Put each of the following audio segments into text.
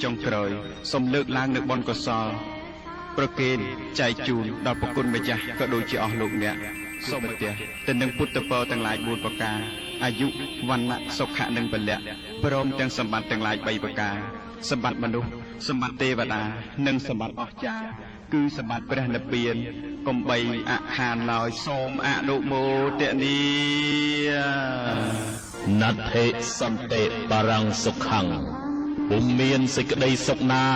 ចុងក្រោយសូមលើកឡើងនៅបុណ្យកុសលប្រគេនចែកជូនដល់ព្រះគុណម្ចាស់ក៏ដូចជាអស់លោកអ្នកសូមប្រទះទៅនឹងពុទ្ធពរទាំងឡាយ4ប្រការអាយុវណ្ណៈសុខៈនិងពលៈព្រមទាំងសម្បត្តិទាំងឡាយ3ប្រការសម្បត្តិមនុស្សសម្បត្តិទេវតានិងសម្បត្តិអស្ចារ្យគឺសម្បត្តិព្រះនិព្វានកុំបីអខានឡើយសូមអនុមោទនាណដ្ឋិសន្តិបរੰសុខੰពុំមានសេចក្តីសុខណា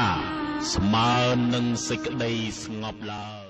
ស្មើនឹងសេចក្តីស្ងប់ឡើយ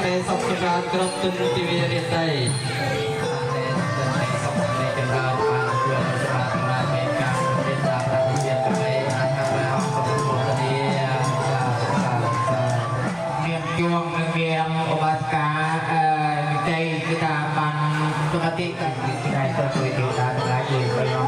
Hãy subscribe cho kênh Ghiền Mì Gõ để không bỏ lỡ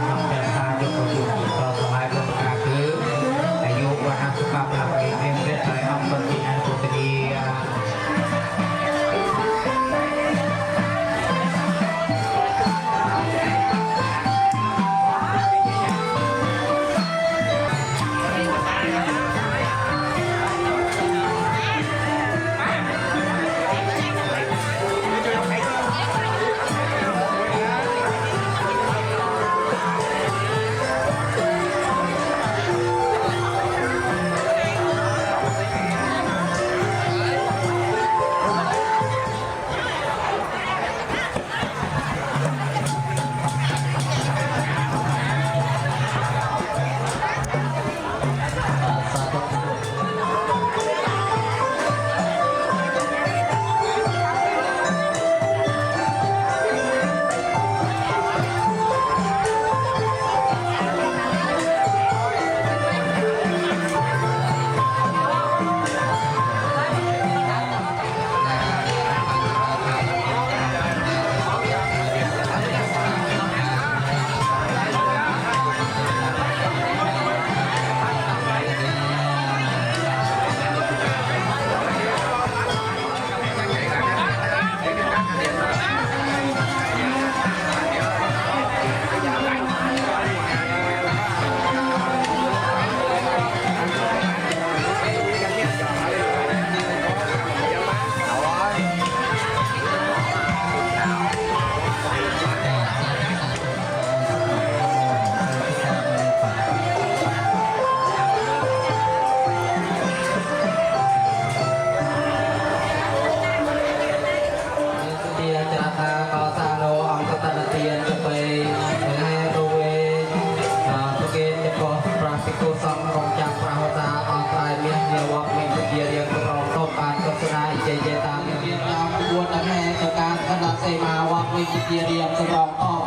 វិជារៀបសម្រាប់អម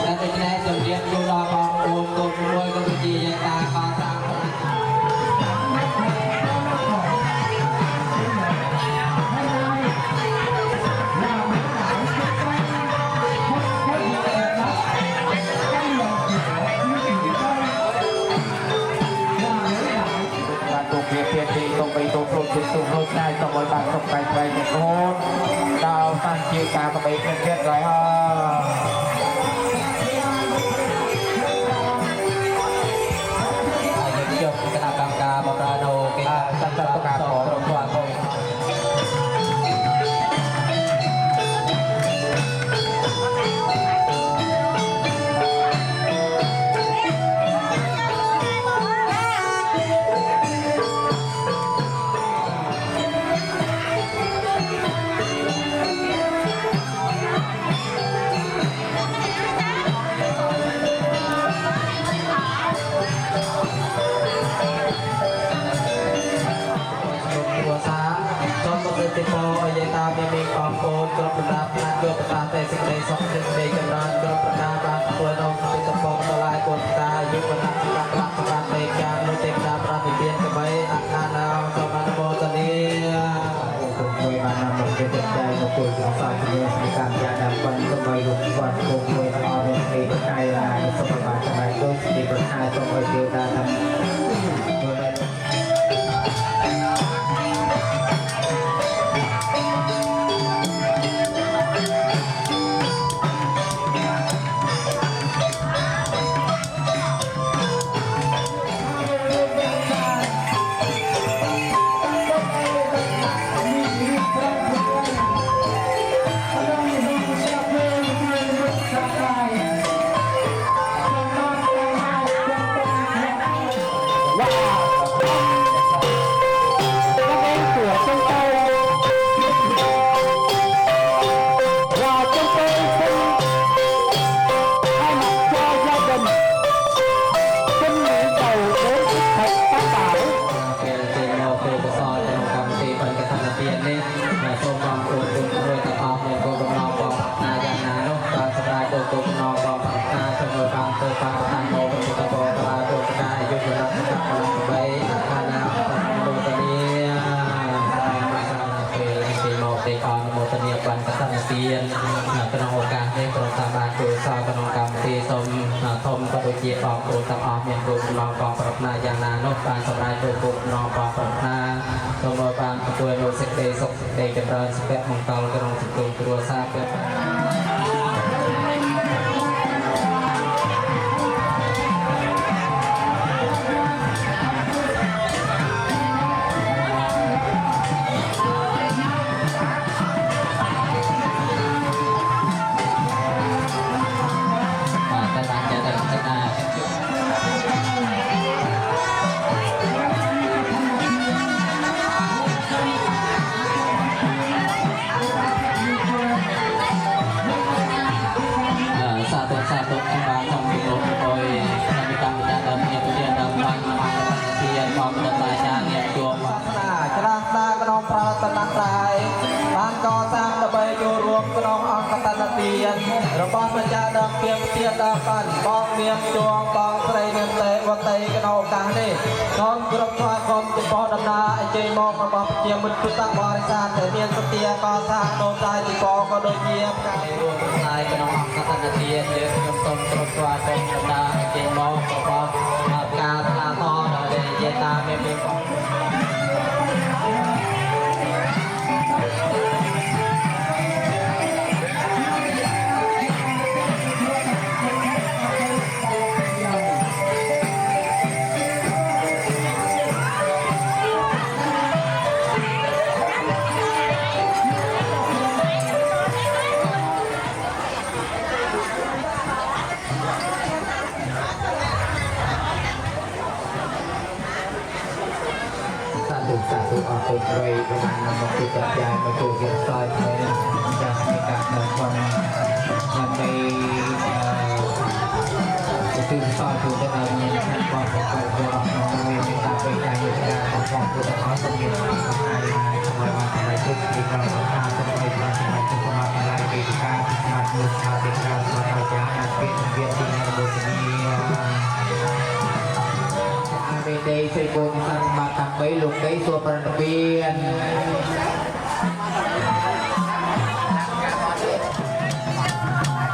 และแต่แน่จำเรียนดูดาวองโอนโกนมวยกับวิจียตาคาตาเพียรเพียรที่ตรงไปตรงโปรเจกต์ตรงโลกได้ต้องบริบาลตกไปไปในโคนดาวตั้งชื่อการไปเพียรเพียรไรฮะจบคณะกรรมการบริหารโดยสันติประกาศของกรมควบคุมติโปยตามีกองโกนกรประดับนาตัวประดาแต่สิ่งใดสองสิ่งใดจำนวนกรประดาบางตัวน้องติโปตลายกดตายุบนักสังกัดสังกัดเตะการโนเตปดาประดิษฐ์เบียนกระใบอาคารเอาสมานโมตนีคงเคยมานำหมดเป็นใจมาตัวถึงสายเรือในการยาดำวันก็ไม่หลุดวันคงเคยเอาในเพลงใจงานสมบัติสมัยด้วยมีปัญหาต้องไปเดียวดาทำกนองโอกาสในกรมตาบาคือสาวกนองกรรมตีสมทมกระดูกเจียบออกโกตะออกเมียนรูปนองกองปรับนายางนานกการสลายตัวกุบนองกองปรับนาสมบูรณ์การตัวโนสิกเดย์สกเดย์จำเริญสเปะมงคลกนองสิกตุตัวซาเปะរបស់ម្ចាស់ដើមពីមជាដើមបានបងមានជួងបងស្រីមានតែវត្តឯកឱកាសនេះសូមគ្រប់ថ្វាយគុំចំពោះដំណើរអញ្ជើញមករបស់ជាមិត្តពុទ្ធបរិស័ទដែលមានសទ្ធាកសាងដូនតាទីកក៏ដូចជាផ្កាយរួមផ្សាយក្នុងអង្គកតនាយើងខ្ញុំសូមគ្រប់ថ្វាយគុំដំណើរអញ្ជើញមករបស់ការថ្លាតដល់យេតាមានបងคนรวยประมาณนั้นมาคุยกับยายมาคุยกับซอยเลยจะมีการเดินคนยังไปคือซอยคือจะเอาเงินแทนความของเราตัวเรามีการไปการอยู่ที่การของของตัวเราต้องมีความทำงานทำอะไรทุกทีเราทำงานต้องไปทำอะไรทุกคนอะไรดีการมา លោកថាទីក្រៅស្មារតីចាអាចពីវាទីណារបូតនីអាមេដេសេបូនសាំបាតាបីលោកដីសួរប្រណវិន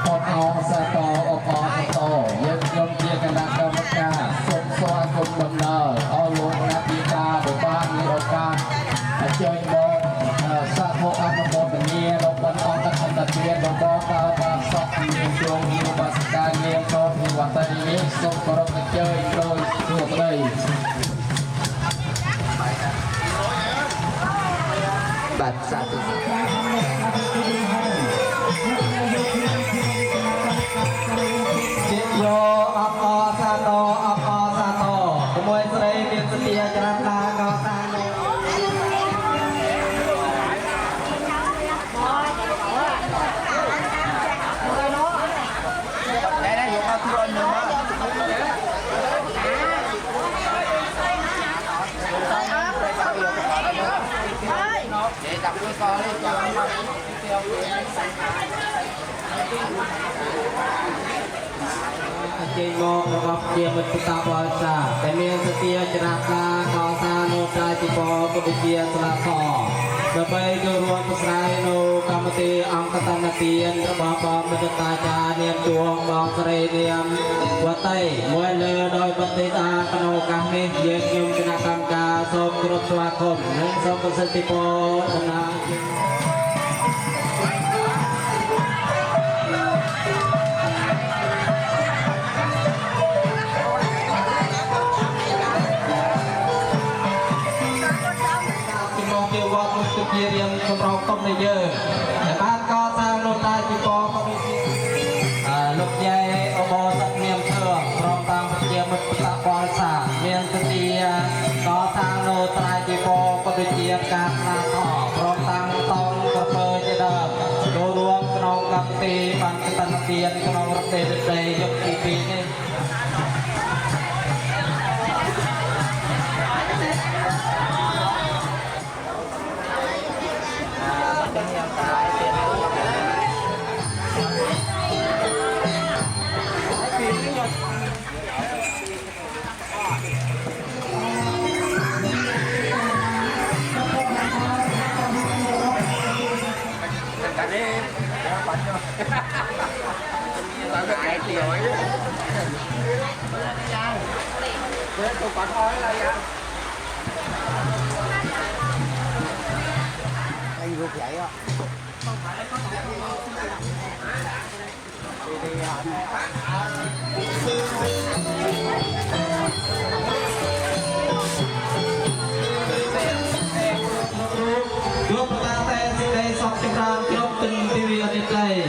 អបអរសាទរអបអរសាទរយើងខ្ញុំជាគណៈកម្មការសូមស្វាគមន៍ដំណើរអរលោកអ្នកពិការបានមានឱកាសអញ្ជើញមកសាធុអនុមោទនាលោកបន្តអន្តរជាតិរបស់កោបានសក់មានជងយុវសកានាមដល់វិវត្តនេះសូមគោរពអញ្ជើញដោយទូទៅបាទសាធុជាយោអបអរសាទរអបអរសាទរជាមួយស្រីមានសតិចរណាកោតានោះចេញមករបស់ជាមិត្តតាបរិសាតែមានសតិចរណាកោតានោះតាជីពក៏វិជាស្លាកដើម្បីចូលរួមប្រស្រ័យនៅកម្មវិធីអង្គតនទានរបស់បងមិត្តតាចានាមជួងបងស្រីនាមវតីមួយលើដោយបតិតាក្នុងឱកាសនេះយើងខ្ញុំគណៈកម្មការសូមគោរពស្វាគមន៍និងសូមប្រសិទ្ធពរដំណើរវត្តមុខជារៀងសម្រាប់កុំនៃយើងដែលបានកសាងលោកតាជីពក៏មានលោកយាយអបអរសក្នាមធឿព្រមតាមជាមិត្តបតបរិសាមានសតិកសាងលោកតាជីពក៏ដូចជាការស្នាថព្រមតាមតងប្រពើជាដើមចូលរួមក្នុងកម្មវិធីបានកតនទានក្នុងរទេវិទ្យាយុគទី2នេះanh rụt vậy á không phải có Group ta tên xin đây sọc trong ra group tình TV ở đây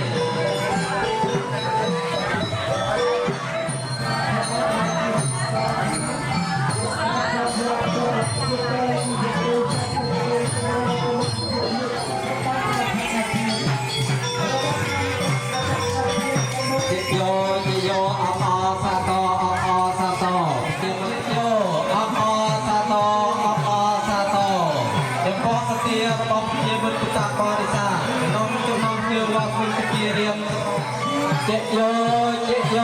Chết vô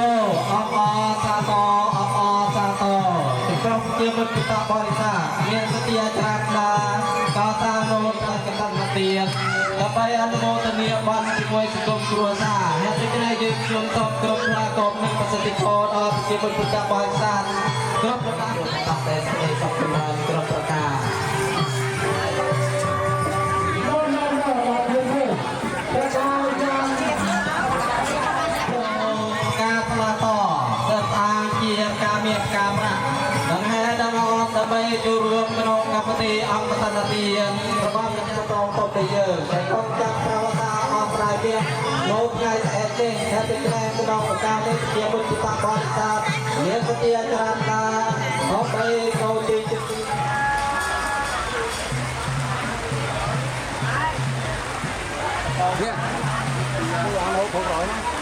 ấp sa to thì không chia mất kita barisa miền setia chakra kata nol kata matian tapi anumotonia ban dimulai sebelum kuasa hati kena jujur top grup lakom nih pasati kod chia mất kita barisa grup tak tes top grup perkaraដើម្បីចូលរួមក្នុងកម្មវិធីអង្គតនទានរបស់ប្រជាជនគ្រប់ទៅយើងតែកុំចាប់ប្រវត្តិអស្ចារ្យទៀតនៅថ្ងៃស្អែកនេះតែពីក្រែងក្នុងឱកាសនេះជាមុខបរិស័ទមានសតិចរណាដើម្បីកោទីចិត្តនេះអានោះផងrồiណា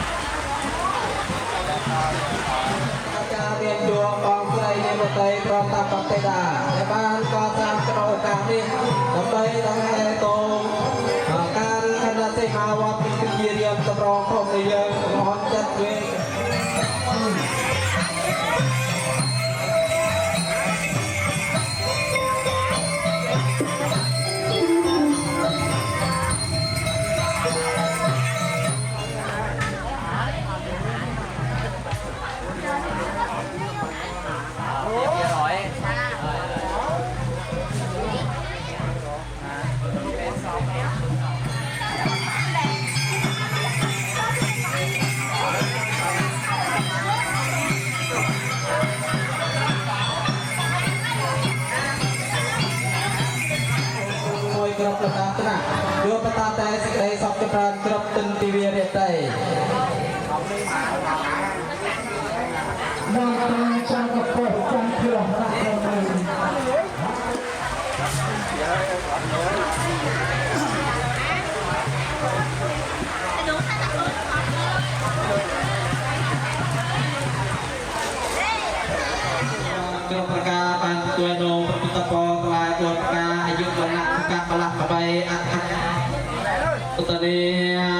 ការរៀនជួងបងស្រីនាមវតីព្រមតាមបតិតាដែលបានកសាងក្នុងឱកាសនេះដើម្បីដង្ហែតងការខណ្ឌសេនាវត្តពីជារៀងសម្រ phong đi dân hòn chất về Kerap letak tenang, dua peta teh sekali sok cepat kerap tenti biar teh. Yang cangkep cangkep Kerap perkataan tuan dong perputapo kelai tuan ka ayub benak kakak pelak kebai akak utania.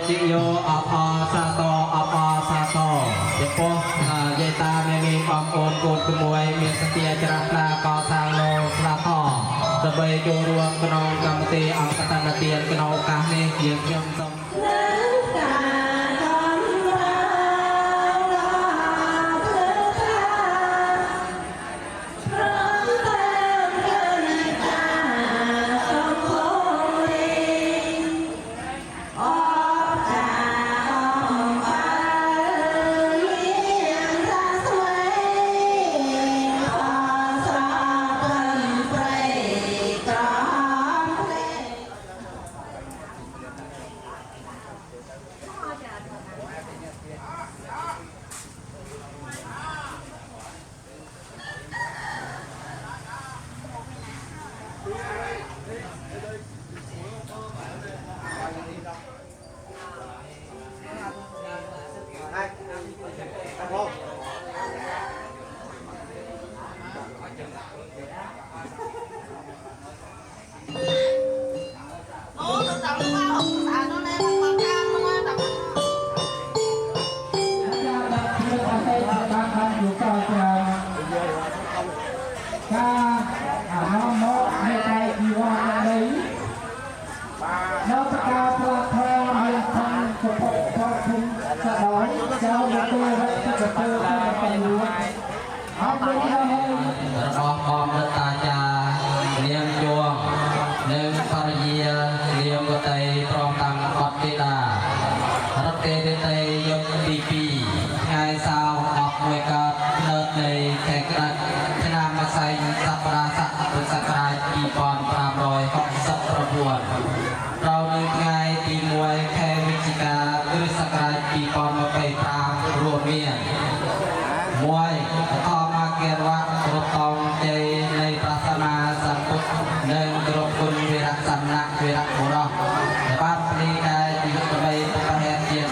Cik yo apa sato Jepoh Yeta memi pam kod kemui Mien setia cerahna kau sangno selato Sebagai juruang kenong kamti angkatan latihan kenong kahni Yang som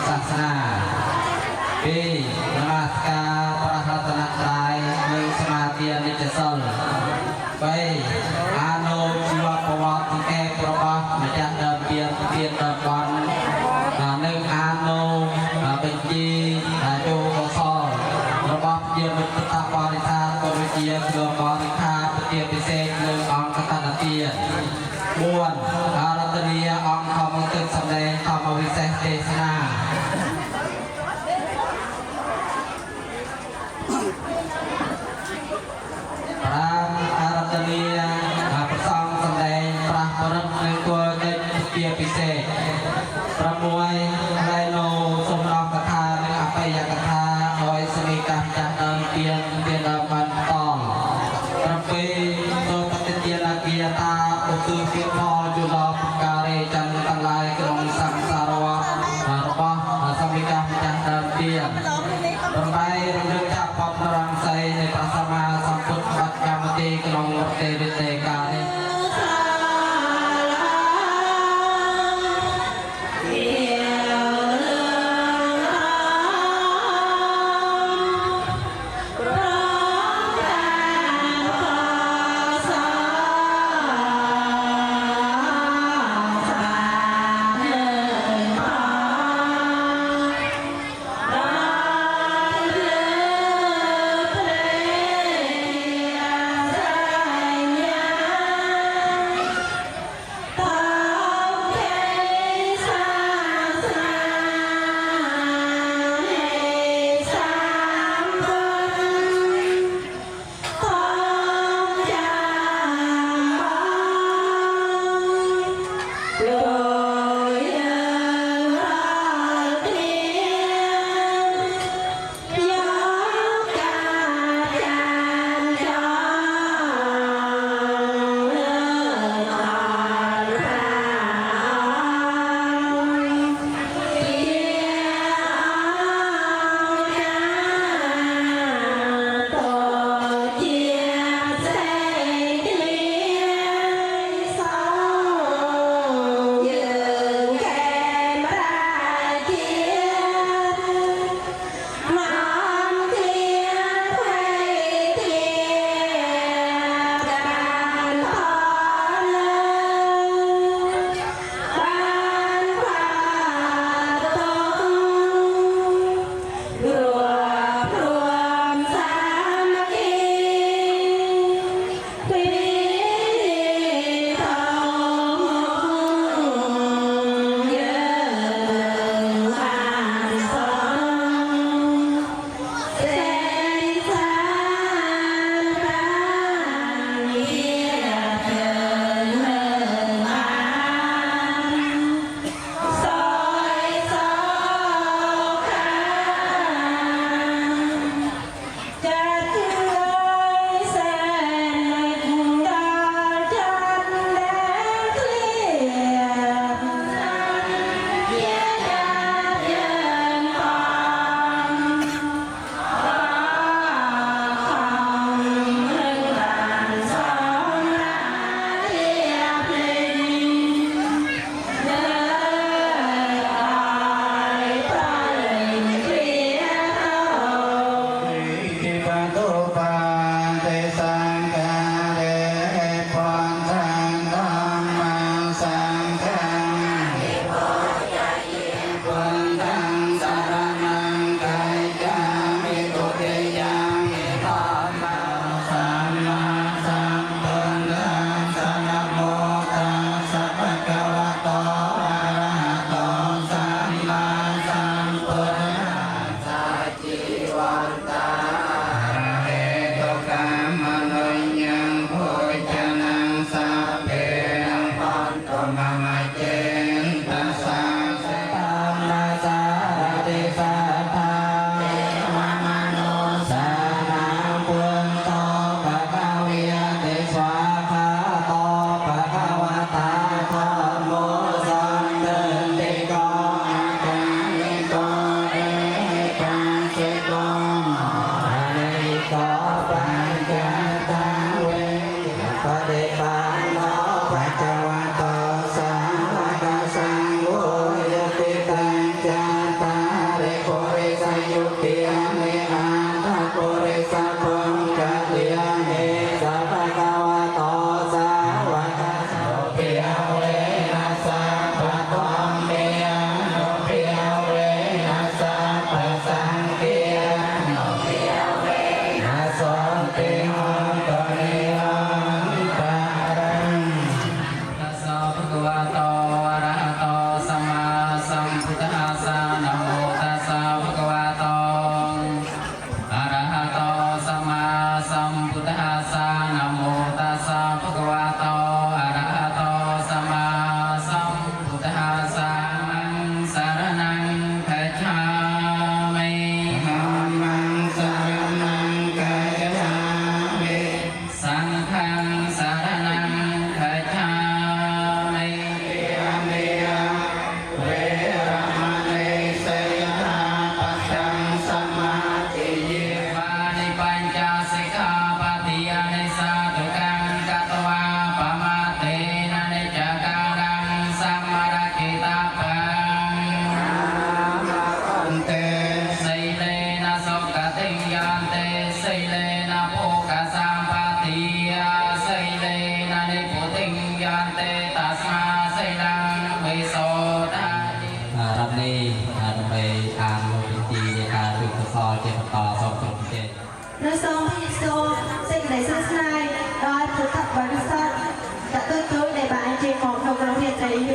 Sassana นาปีนมัสการพระรัตนตรัยนึงสมาธินิจสลไปอาโนชีวประวัติแก่ประวัติมาจากเดิมเพียนเพียนเดิมวันนึงอาโนเป็นจีโจกสอระบบเยี่ยมเป็นตาบริธาบริเกียร์เกือบริธาปฏิปิเศษนึงองกตันเตียม้วนอารัตเนียองคำตึกสำเร็จธรรมวิเศษเทศนา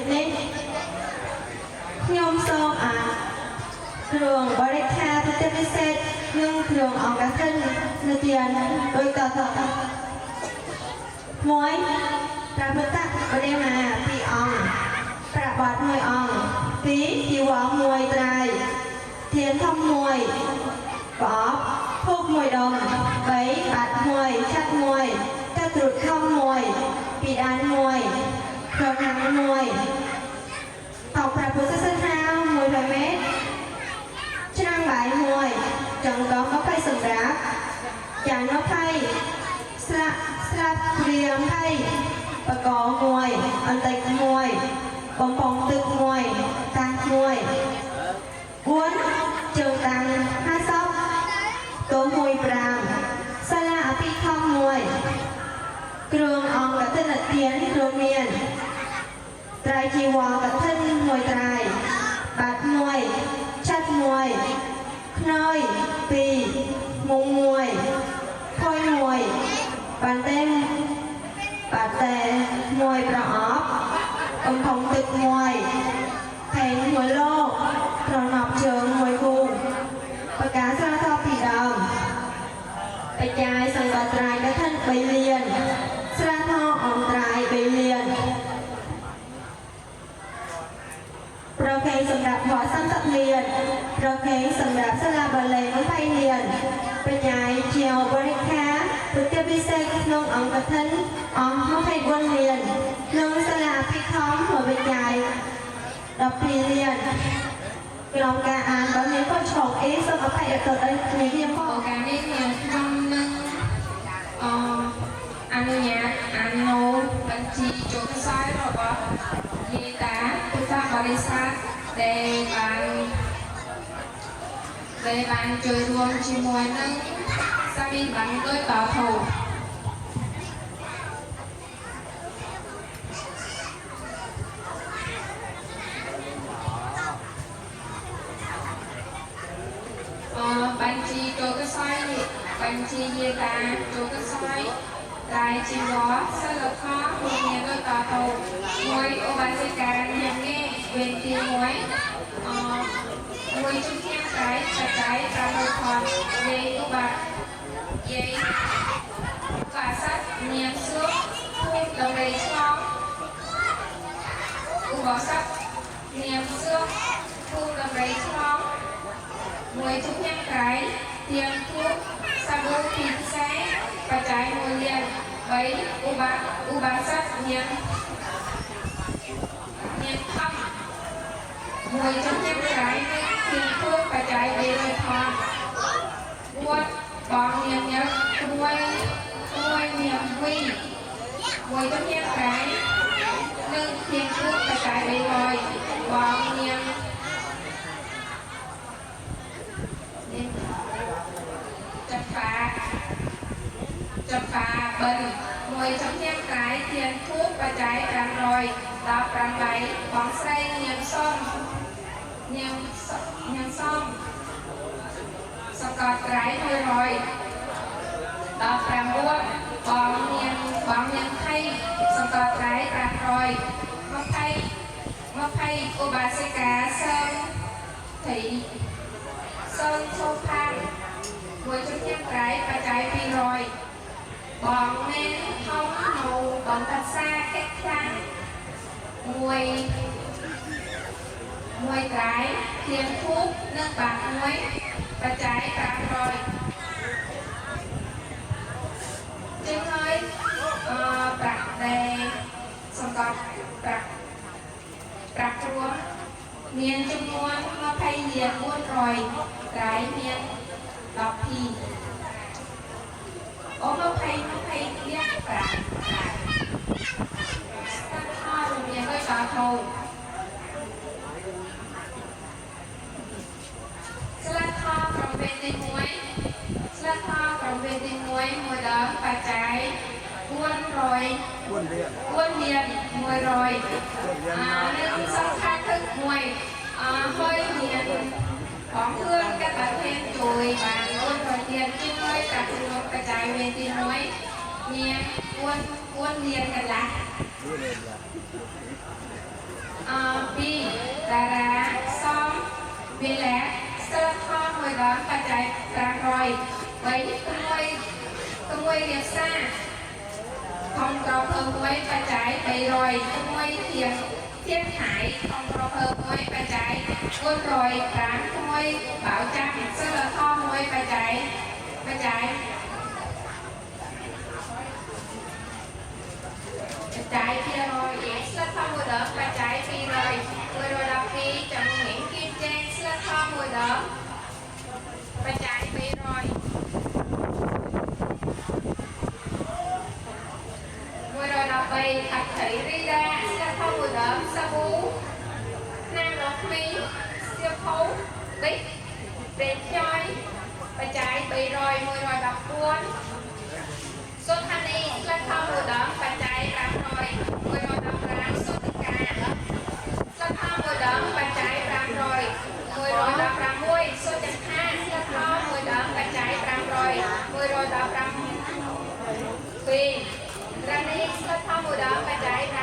biệtនេះខ្ញុំសូមគ្រឿងបរិក្ខារប្រទេសពិសេសនិងគ្រឿងអង្គការធិននៅទីដោយតទៅ1ព្រះពុទ្ធបដិមា2អង្គប្រាក់បត់1អង្គ2ជីវរ1ត្រៃធានធំ1ប្រអប់ភូក1ដុំ3បាត់1ឆាត់1ទឹកត្រួតខំ1ពីដាន1ក្រណាំ1តោព្រះពុទ្ធសាសនា100 ម៉ែត្រឆ្នាំងបាយ1ចង្កង20សម្រាប់ចាន20ស្លាប់ព្រាម20បក1អន្តិច1បំពង់ទឹក1តាំង1 4ជើងតាំង50ទោ1 5សាលាអភិធម្ម1គ្រឿងអង្គកឋិនទានរួមមានត្រៃជីវរកឋិន1ត្រៃបាត់1ឆាត់1ខ្នើយ2មុង1ផុយ1បានតែ1ប្រអប់កំផុងទឹក1ថេង1លោត្រណប់ជើង1គូបកាស្រាធរពីដើមបច្ច័យសង្កត់ត្រៃកឋិន3លានស្រាធរអង្គត្រៃ3លានប្រកេសម្រាប់វត្ត30លានប្រកេសម្រាប់សាលាបាលី20លានបញ្ញាយជាបរិក្ខារប្រតិពិសេសក្នុងអង្គកឋិនអង្គ24លានក្នុងសាលាអភិធម្មបញ្ញាយ12លានក្រុមការអានបើមានខុសឆ្គងអីសូមអភ័យទោសដល់គ្នាផង ការនេះខ្ញុំនឹងអនុញ្ញាតអាននូបញ្ជីជោគខ្សែរបស់យាយតាពុទ្ធបរិស័ទដែលបានជួយរួមជាមួយនឹងសាមីបានដោយតធូបញ្ជីជោគខ្សែបញ្ជីយាយតាជោគខ្សែត្រៃជីវរសិលធម៌រួមមានដោយតធូ1ឧបាសិកានាងគេវេនទី1មួយជំនាញត្រៃបច្ច័យ5ខនយាយឧបាសិកនាងសួរភូមិដំរីឆ្លងឧបាសិកនាងសួរភូមិដំរីឆ្លងមួយជំនាញត្រៃទៀងធូបសាប៊ូពីផ្សេងបច្ច័យ1លាន3ឧបាសិកនាងខំមួយជំនាញត្រៃទៀងធូបបច្ច័យ300ថន4បងនាងញឹកមួយនាងវីមួយជំនាញត្រៃនឹងទៀងធូបបច្ច័យ300បងនាងចំបាបិណ្ឌមួយជំនាញត្រៃទៀងធូបបច្ច័យ500ដល់8បងស្រីនាងសំសង្កត់ត្រៃ100ដល់9បងនាងថៃសង្កត់ត្រៃ500 20ឧបាសិកាសើសូផាមួយជំនាញត្រៃបច្ច័យ200បងមែនថោនៅបងតាសាខេខ្លាំងមួយត្រៃទៀងធូបនិងបាក់1បច្ច័យ500ចឹងហើយប្រាក់ដែលសង្កត់ប្រាក់រួមមានចំនួន20លាន400ត្រៃមាន10ភី20លានប្រាក់ស្តាប់ហើយមានដោយតធូស្លាខក្រុមវេទទី1ស្លាខក្រុមវេទទី1មួយដើមបច្ច័យ4លាន100នឹងសង្ខារទឹក1ហើយមានបងเพื่อนcác bạn thêmជួយបានអូនប្រធានជួយកាត់រួមបច្ច័យវេទទី1មាន4លានកន្លះ ពីតារាសំវាលែសិលធម៌មួយដងបច្ច័យ500 3ក្មួយរៀបសាខំក្រភើមួយបច្ច័យ300ក្មួយទៀងខៃខំក្រភើមួយបច្ច័យ400ក្មួយបៅចាំសិលធម៌មួយបច្ច័យ200ស្លឹកធម៌មួយដងបច្ច័យ200 112ចំនួនគៀនចែងស្លឹកធម៌មួយដងបច្ច័យ200 113អត្ថិរីដាស្លឹកធម៌មួយដងសាប៊ូណាមរកមីសៀវភៅបិចប្រេងខ្ញយបច្ច័យ300 114សុខានីស្លឹកធម៌មួយដងបច្ច័យ500 115សុតិកាស្លឹកធម៌មួយដងបច្ច័យ500 116សុចន្ទាស្លឹកធម៌មួយដងបច្ច័យ500 115ពីរនីស្លឹកធម៌មួយដងបច្ច័យ500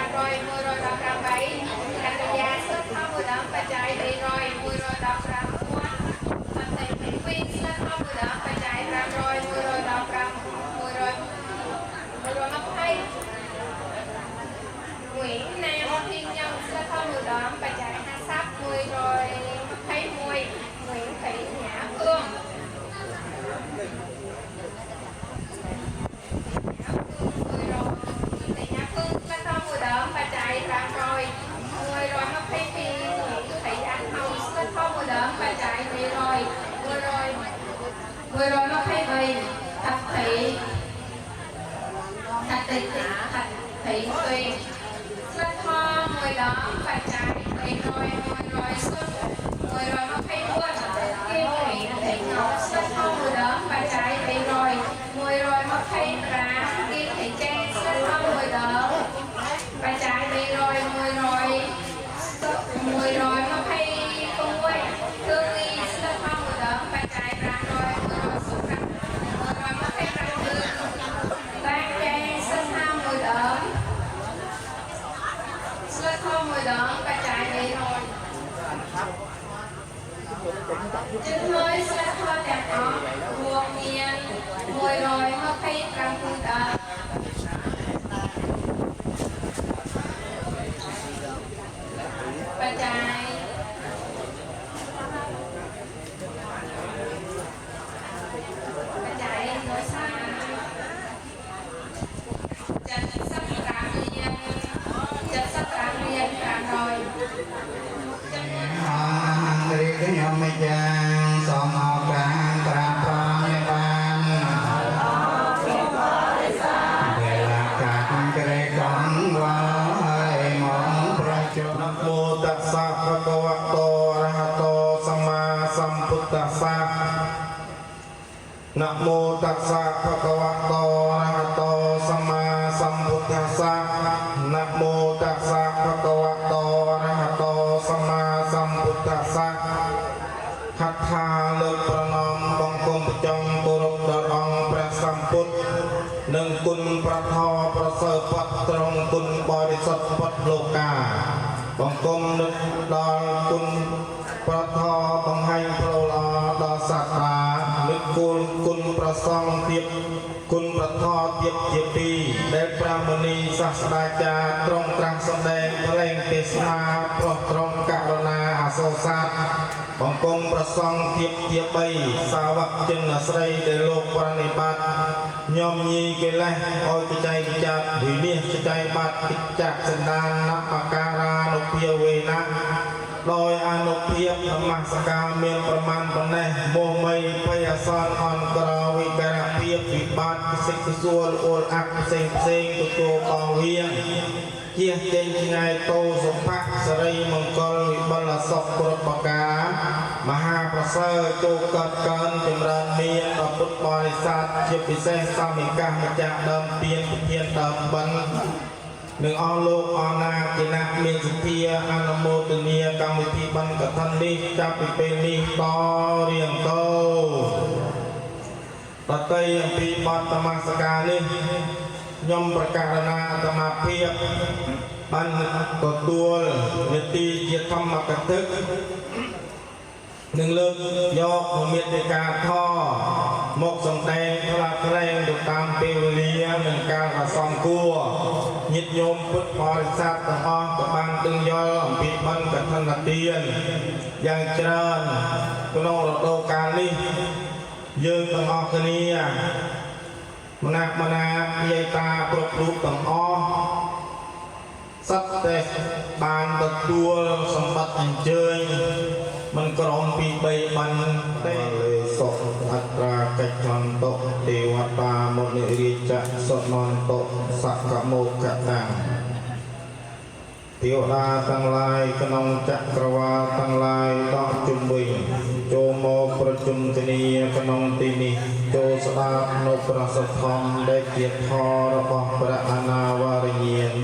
118កតយាស្លឹកធម៌មួយដងបច្ច័យ300 115អន្តេពីស្លឹកធម៌មួយដងបច្ច័យ500 115 មួយណាមពីញ៉ាំស្លឹកធម៌មួយដងបច្ច័យ50 121មួយខៃញ៉ាគឿងស្លឹកធម៌មួយដងបច្ច័យ500 122ខៃអានហៅស្លឹកធម៌មួយដងបច្ច័យ200 123អត្ថិស្លឹកធម៌មួយដងបច្ច័យ300 100សុទ្ធ124គេតែងោស្លឹកធម៌មួយដងបច្ច័យ300 125គេតែចែកស្លឹកធម៌មួយដងបច្ច័យ300 126គឺនេះស្លឹកធម៌មួយដងបច្ច័យ500 125តែចែកស្លឹកធម៌មួយដងស្លឹកធម៌មួយដងបច្ច័យ300ជាមួយស្លឹកធម៌ទាំងអស់រួមមាន125ដងបច្ច័យមួយសា75រៀល500ចំនួនរីកញោមយ៉ាងសំអរប្រាំត្រាប្រងបានវេលាកាត់ក្រេកងវ៉ាយមកប្រជុំនមោតស្សៈភគវតោអរហតោសម្មាសម្ពុទ្ធស្សៈนะโมตัสสะภะคะวะโตอะระหะโตสัมมาสัมพุทธัสสะนะโมตัสสะภะคะวะโตอะระหะโตสัมมาสัมพุทธัสสะคาถาលើកប្រណម្យបង្គំប្រចំគោរពដល់អង្គព្រះសម្ពុទ្ធនិងគុណប្រថោប្រសើរពតត្រង់គុណបរិសុទ្ធពតលោកាបង្គំនឹកដល់គុណប្រថោបង្ហាញផ្លូវល្អដល់សត្វតានឹកគោលគុណប្រសងទៀតគុណប្រថោទៀតជាពីរដែលព្រះមុនីសាស្ត្រាចារ្យទ្រង់ត្រាស់សម្ដែងប្រែងទេសនាប្រោះត្រង់ករុណាអសោសាទបង្គំប្រសងទៀតជា3សាវកជនស្រីដែលលោកប្រណិប័តញោមញីកិលេសឲ្យបច្ច័យវិចារវិនិច្ឆ័យបាត់កិច្ចសន្តាននបការានុភាវេណៈដោយអនុភាពធម្មសកាលមានប្រមាណប៉ុណ្ណេះមោហមីភ័យអសន្នអន្តរវិការភាពវិបាកសិទ្ធិសួលអលអកផ្សេងទទួលបងវៀងជាចេញឆ្ងាយតោសុភ័ក្រសរីមង្គលវិបលសុខគ្រប់ប្រការមហាប្រសើរចូលកើតកើនចម្រើនមានដល់ពុទ្ធបរិស័ទជាពិសេសសមិកាម្ចាស់ដើមទានពិធានដើមបិណ្ឌនឹងអស់លោកអណាគណៈមានសទ្ធាអនុមោទនាកម្មវិធីបន់កឋិននេះចាប់ពីពេលនេះតរៀងតបតីអំពីបទនមស្ការនេះ ยมประกาศนาธรรมเพียบบันตัวเนตีเกียรติธรรมกตึกหนึ่งเลิกยกเมียติกาท่อมกสมแดงพระแรงดุตามเปวเลียหนึ่งการผสมกัวยิดโยมพุทธบริษัทต่างอ้อกับบางตึงยอมปิดบันกับธนเตียนอย่างเจริญกุนองรโตการนี้ยืนต่างอ้อคนนี้มนาเยตาปลุกลุกต่างอ้อสัตเตบานตัดตัวสมบัติอันเจยมันกรองปีใบบันเตเลยสกอัตรากัจจันโตเทวตามนิริจะสนนโตสักกโมกะตังเทวดาทั้งหลายขนองจักรวาลทั้งหลายต่อจุมบิโจโมประจุมตินีขนองตินีโจสดาโนประสทองได้เกียรติทอระบพระอนาวารีเยียน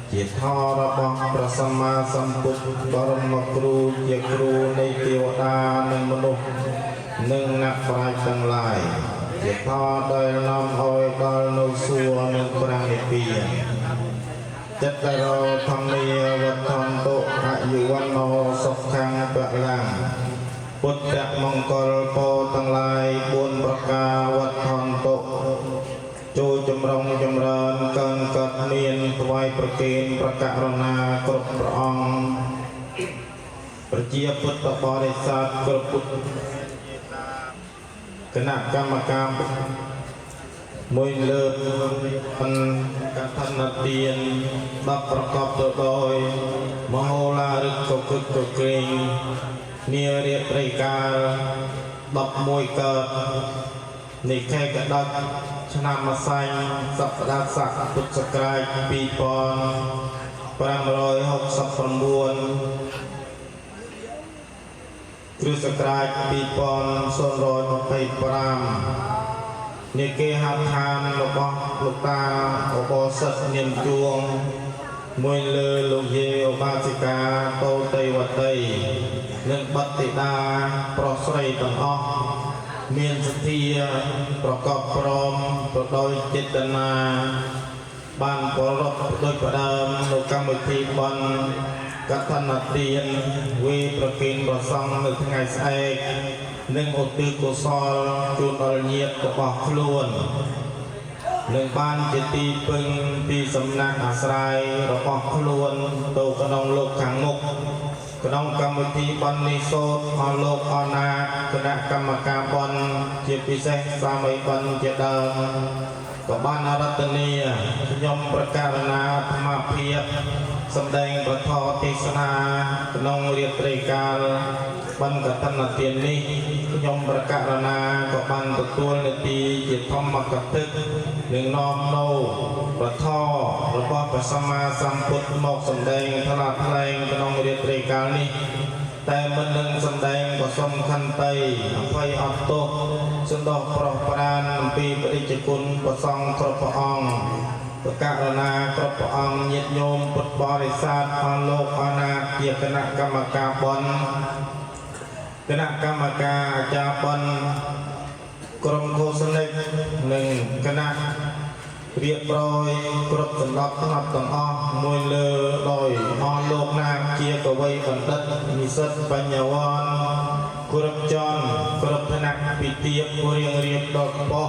เกียรติทอระบพระสัมมาสัมพุทธบรมครูเกียรติครูในเทวดาในมนุษย์หนึ่งนักปราชญ์ทั้งหลายเกียรติทอได้นำอ้อยดอลโนสัวหนึ่งปรางในปีจัตตารธรรมเนียวัฒนโตอายุวันโนสุขังปะลังพุทธมงคลโพทั้งหลายบุญประกาวัฒนโตโจจำรงจำเริญเกินกัดเมียนถวายประเคนประกาศนากรบพระองค์ประเจียพุทธบริษัทกรบพุทธคณะกรรมการมวยเลิศมันการทันเตียนบับประกอบโดยมโหฬารฤกษ์กึกกเกรงเนียเรียบริการบับมวยเกิดในแค่กระดักชนะมาไซสัปดาห์ศักดิ์พุทธศักราชปีปอน569คริสต์ศักราชปีปอน225ในเกหัตถานลูกตาอบสัตเนียมจวงมวยเลอลูกเยอบาสิกาโตเตวัตเตยเนื่องบัติดาโปรสไรตังอ้อเมียนสถีประกอบพร้อมโดยเจตนาบ้านปรบโดยประเดิมโลกรรมทีบอลกัตนาเตียนวีประกินประซองในทั้งไงเสกหนึ่งอุติกุศลจุนอรเนียตกบอกคล้วนหนึ่งบ้านเจตีปึงที่สำนักอาศัยระบอกคล้วนโตกระนองโลกขังมุกกระนองกรรมทีบอลนิโซดอโลกอนาคณะกรรมการบอลเจียพิเศษสามัยบอลเจดากับบ้านอารัตเนียยมประกาศนาธรรมเพียรแสดงประทอติสนากระนองเรียบเรกาลบันกับธนเตียนนี้ยมประกาศนากับบันตัวเนตีจิตธรรมกตึกหนึ่งน้อมโนประทอระบอบประสมาสัมพุทธมกแสดงทลาแถลงกระนองเรียบเรกาลนี้แต่มันหนึ่งแสดงผสมคันไตอภัยอัตโตสันดอกปรปรานปีปฏิจกุลประสองครบพระองค์ประกาศนาครบพระองค์เยโยมพุทธบริษัทอโลกอนาเกียรติคณะกรรมการบอลคณะกรรมการอาจารย์บอลกรมโฆษณาหนึ่งคณะเรียบร้อยครบสำหรับทั้งหมดต่างอ้อมวยเลอโดยอโลกนาเกียรติวัยบัณฑิตมีสัตปัญญาวรกรบจรกรบธนักปิเตียบเรียบดอกปอ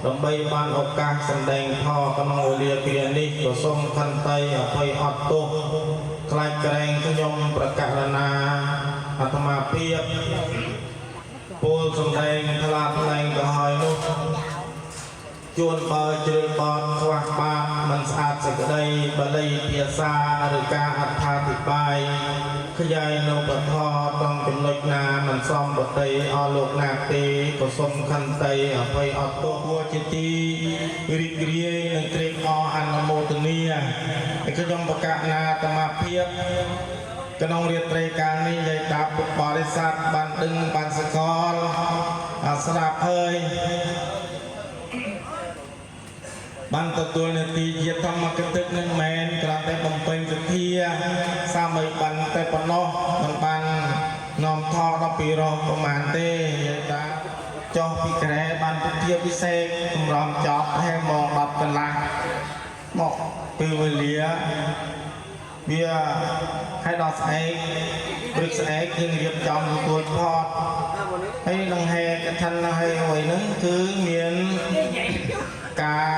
ดำใบบานโอกาสแสดงพ่อกำลังเรียเกียรติก็ส่งคันไตอภัยอัตโตคลายแกรงขยมประกาศนาอาตมาเพียบปูลแสดงทลาแถลงกระหายนุจวนเปิดจืดบอลควักบามันสะอาดสักใดบาลีเปียซาหรือการอัฐาติบายขยายโนปทอต้องจำนวนนามันซ่อมบทเตยอโลกนาเตผสมคันเตยอภัยอัตโตหัวจิตีริกเรียนังเกรงออันโมตเนียไอ้ขยมประกาศนาตมาเพียบกนองเรียนรายการนี้ใหญ่ตาปุบบริษัทบันดึงบันสกอลสลับเฮยบันตัวเนตีเยียธรรมกตึกนึงแมนกลางแต่บำเพ็ญสเทียสามัยบันแต่ปนอมันบันนอมทอดปีรอประมาณเตยตาจอพิแกรบันเทียพิเศษรอมจอบให้มองบับกันละ មកពេលវេលាវាហើយដល់ស្អែកព្រឹកស្អែកយើងរៀបចំទទួលផតហើយនឹងហេកថាហើយអ្វីហ្នឹងគឺមានការ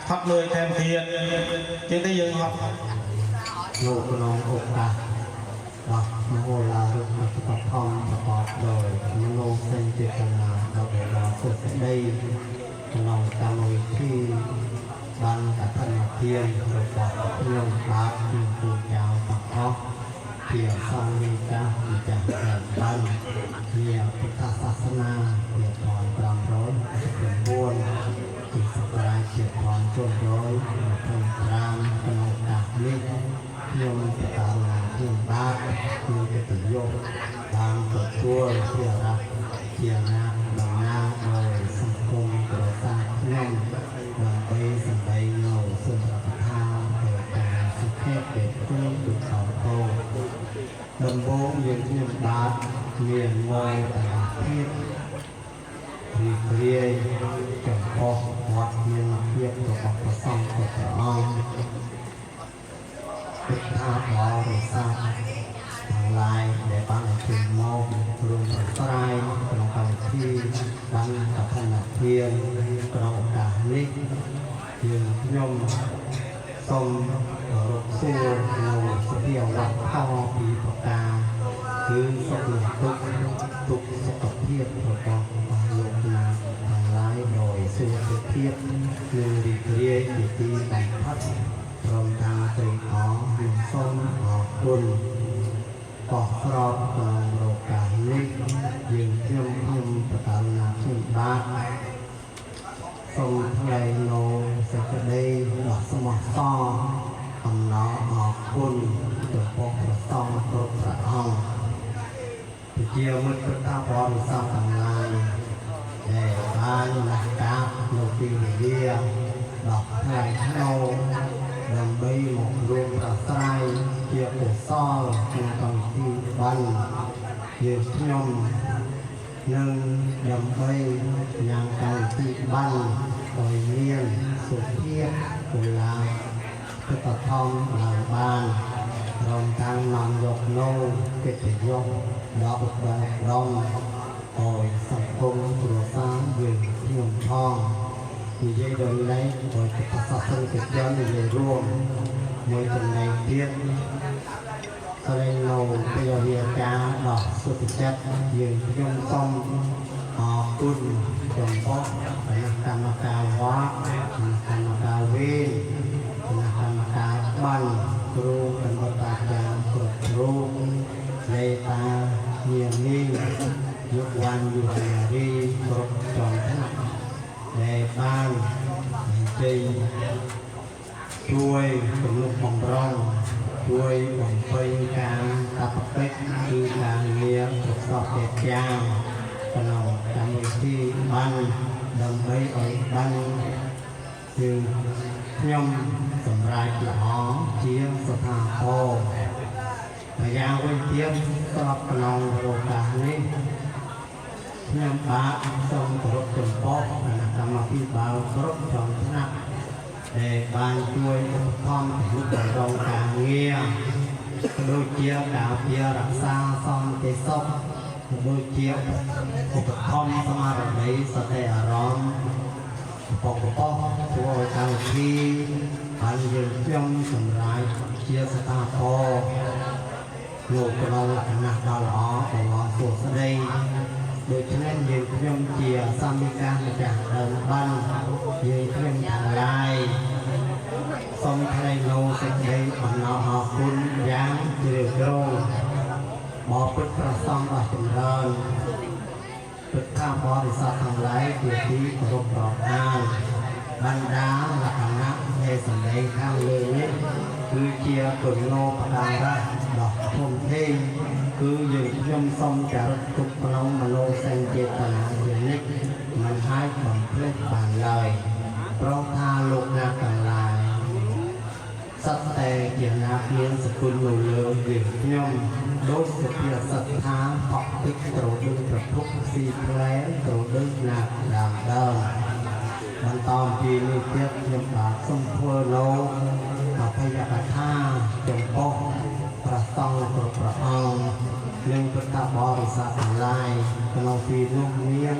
ហត់នឿយថែមទៀតជាងតែយើងហត់លោកក្នុងឱកាសរបស់មហោឡារុបបឋមប្រកបដោយមនោសញ្ចេតនាដល់សុខដីក្នុងកម្មវិធីបានកថាធានរបស់ខ្ញុំបាទគឺពូចៅទាំងអស់ជាសង្ឃនិកាម្ចាស់បានជាពុទ្ធសាសនាជាធម៌529ទីសក្ការៈជាធម៌ចូល125ក្នុងកាលនេះខ្ញុំបតារាខ្ញុំបាទខ្ញុំកិត្តិយសបានទទួលជារដ្ឋជាណាតំណាងដោយសង្គមប្រសាខ្ញុំដើម្បីសម្ដែងនៅសុខភាពទៅតាមសុខភាពពេលព្រឹកទៅខោតោដំបូងយើងខ្ញុំបាទមានមួយតាភាពរីករាយចំពោះវត្តមានភាពរបស់ព្រះសង្ឃព្រះអង្គពិថាបរិស័ទទាំងឡាយដែលបានអញ្ជើញមករួមប្រស្រ័យក្នុងកម្មវិធីបានកថាធានក្នុងឱកាសនេះយើងខ្ញុំសូមគោរពសួរនៅសភាវត្តផលពីប្រការគឺសុខទុក្ខសុខភាពរបស់លោកណាទាំងឡាយដោយសុខភាពនិងរីករាយជាទីបំផុតព្រមទាំងត្រេកអរខ្ញុំសូមអរគុណបោះប្រោតក្នុងឱកាសនេះយើងខ្ញុំបតាណាខ្ញុំបាទសូមថ្លែងនូវសេចក្តីដ៏ស្មោះសរអំណរអរគុណចំពោះព្រះសង្ឃគ្រប់ព្រះអង្គជាមិត្តប្រតាបរិស័ទទាំងឡាយដែលបានលះកាប់នៅទីវេលាដ៏ថ្លៃថ្នូរដើម្បីមករួមប្រស្រ័យជាកុសលក្នុងកម្មវិធីបានយើងខ្ញុំនឹងដើម្បីញ៉ាំកម្មវិធីបានដោយមានសុភាពកុលាគឺបឋមឡើងបានរំខាងនាំយកនូវកិត្តិយសដល់ឧត្តមរំឲ្យសង្គមគ្រួសារយើងខ្ញុំផងនិយាយដោយឡែកដោយពុទ្ធសាសនិកជននិយាយរួមមួយចំណែកទៀតក្រែងនៅពេលវាការដល់សុខចិត្តយើងខ្ញុំសូមអរគុណចំពោះគណៈកម្មការវត្តគណៈកម្មការវេនគណៈកម្មការបានគ្រូគណៈតាចារ្យគ្រប់រូបលេតាញានីយុវវ័នយុវនារីគ្រប់ជាន់ថ្នាក់ដែលបានអញ្ជើញជួយទំនុកបំរុងជួយបំពេញការកាប់ពេជ្រគឺការងារប្រកបកិច្ចការក្នុងកម្មវិធីបានដើម្បីឲ្យបានគឺខ្ញុំសម្រាប់ល្អជាស្ថាពរម្យ៉ាងវិញទៀតស្របក្នុងឱកាសនេះខ្ញុំបាទសូមគោរពចំពោះគណៈកម្មវិធីបាលគ្រប់ជាន់ថ្នាក់ដែលបានជួយឧបត្ថម្ភរូបរងការងារដូចជាការពាររក្សាសន្តិសុខដូចជាឧបត្ថម្ភសមារតីសតិអារម្មណ៍បកបោធ្វើឲ្យកម្មវិធីបានយើងខ្ញុំសម្រាប់ជាស្ថាពរលោកក្នុងលក្ខណៈដ៏ល្អរបស់សួស្តីដូច្នេះយើងខ្ញុំជាសន្និកាម្ចាស់ដើមបានយើងខ្ញុំទាំងឡាយសូមថ្លែងនូវសេចក្តីអំណរអរគុណយ៉ាងជ្រាលជ្រៅបពុទ្ធប្រសង្ឃដ៏ចម្រើនពុទ្ធបរិស័ទទាំងឡាយជាទីគោរពរាប់អានបណ្ដាលក្ខណៈនៃសម្ដែងខាងលើនេះគឺជាគុណោបដារៈដ៏ធំធេងគឺយើងខ្ញុំសូមចារឹកទុកក្នុងមនោសញ្ចេតនាជានិច្ចមិនអាចបំភ្លេចបានឡើយព្រោះថាលោកអ្នកទាំងឡាយសត្វតែជាណាមានសគុណនៅលើយើងខ្ញុំដូចសុភាសិតថាហក់ទឹកត្រូវដឹងប្រភពស៊ីផ្លែត្រូវដឹងណាដើម បន្តពីនេះទៀតខ្ញុំបាទសូមធ្វើនៅអភ័យកថាចំពោះព្រះសង្ឃគ្រប់ព្រះអង្គនិងពុទ្ធបរិស័ទទាំងឡាយក្នុងពីនោះមាន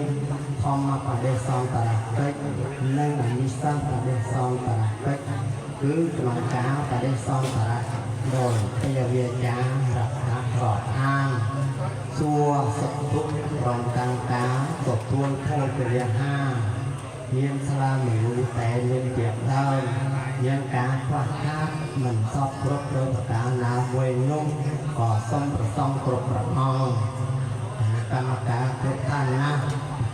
ធម្មបដិសន្តរកិច្ចនិងអនិស្សបដិសន្តរកិច្ចគឺក្នុងការបដិសន្តរដោយទេវវាចាររក្សាក្របអានសួរសុខទុក្ខព្រមទាំងការទទួលភោគលាហាមានស្លាមនុស្សតែមានជាដើមមានការខ្វះខាតមិនសពគ្រប់ដោយប្រការណាមួយនោះក៏សូមប្រសងគ្រប់ព្រះអង្គកម្មការគ្រប់ឋានៈ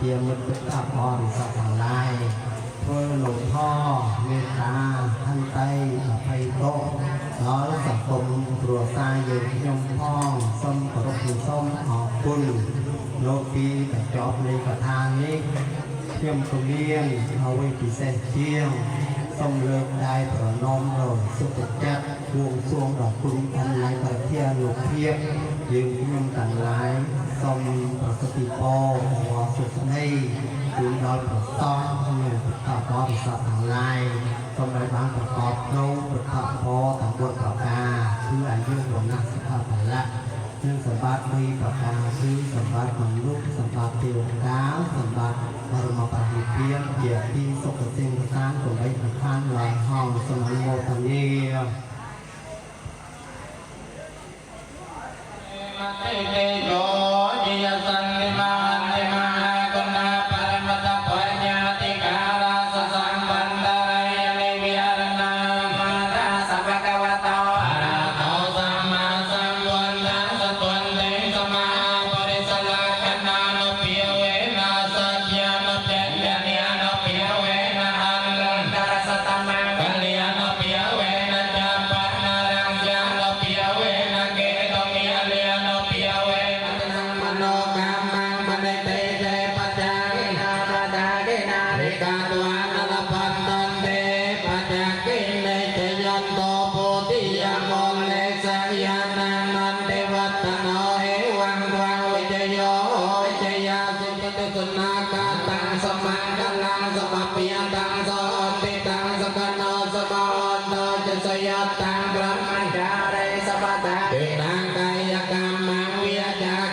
ជាមិត្តពុទ្ធបរិស័ទទាំងឡាយធ្វើលោកធម៌មេត្តាហន្តៃអភ័យទោសដល់សង្គមគ្រួសារយើងខ្ញុំផងសូមគោរពសូមអរគុណលោកពីកញ្ចប់នៃកថានេះខ្ញុំក៏មានអ្វីពិសេសជាងសូមលើកដៃប្រណម្យដល់សុខចិត្តបួងសួងដល់គុណអនឡាញប្រធានលោកភាពយើងខ្ញុំទាំងឡាយសូមប្រសិទ្ធពរអរសុខនៃជូនដល់ព្រះសង្ឃនិងពុទ្ធបរិស័ទទាំងឡាយសូមឲ្យបានប្រកបក្នុងពុទ្ធពរទាំង4ប្រការគឺអាយុវណ្ណៈសុខៈពលៈនិងសម្បត្តិ3ប្រការគឺសម្បត្តិមនុស្សសម្បត្តិទេវតាសម្បត្តិបរមបរិពានជាទីសុខសិង្ហសានគំបីប្រខានឡាយហងសំណមោទនីមតិទេយោ ជាសន្និមានិមហាគុណបរមតបញ្ញាតិការៈសសម្បណ្ដរយនិវិហរណមតាសភគវតោអរហតោសម្មាសម្ពុទ្ធសទុន្តិសមាបរិសលកណានុភាវេណាសច្ញានុពញ្ញញានុភាវេណាអន្តរសតមង្គលយានុភាវេណាចំបនរង្យានុភាវេណាកេតមេលយានុភាវេណាមនោកាមੰមនិតេទេបច្ចាគិណាបដាគិណារិកាទវានលបន្តន្ទេបច្ចាគិនេចយន្តោពោធិយមោលេសយានានន្តិវត្តណោហេវង្វង្វិជយោវិជយាសិកតិគុណាកាតាំសមង្គលំសបព្យតាំសោតិតាំសកណោសបោតោចសយតាំប្រមញ្ចារិសបតាគិណាកាយកម្មੰវិយា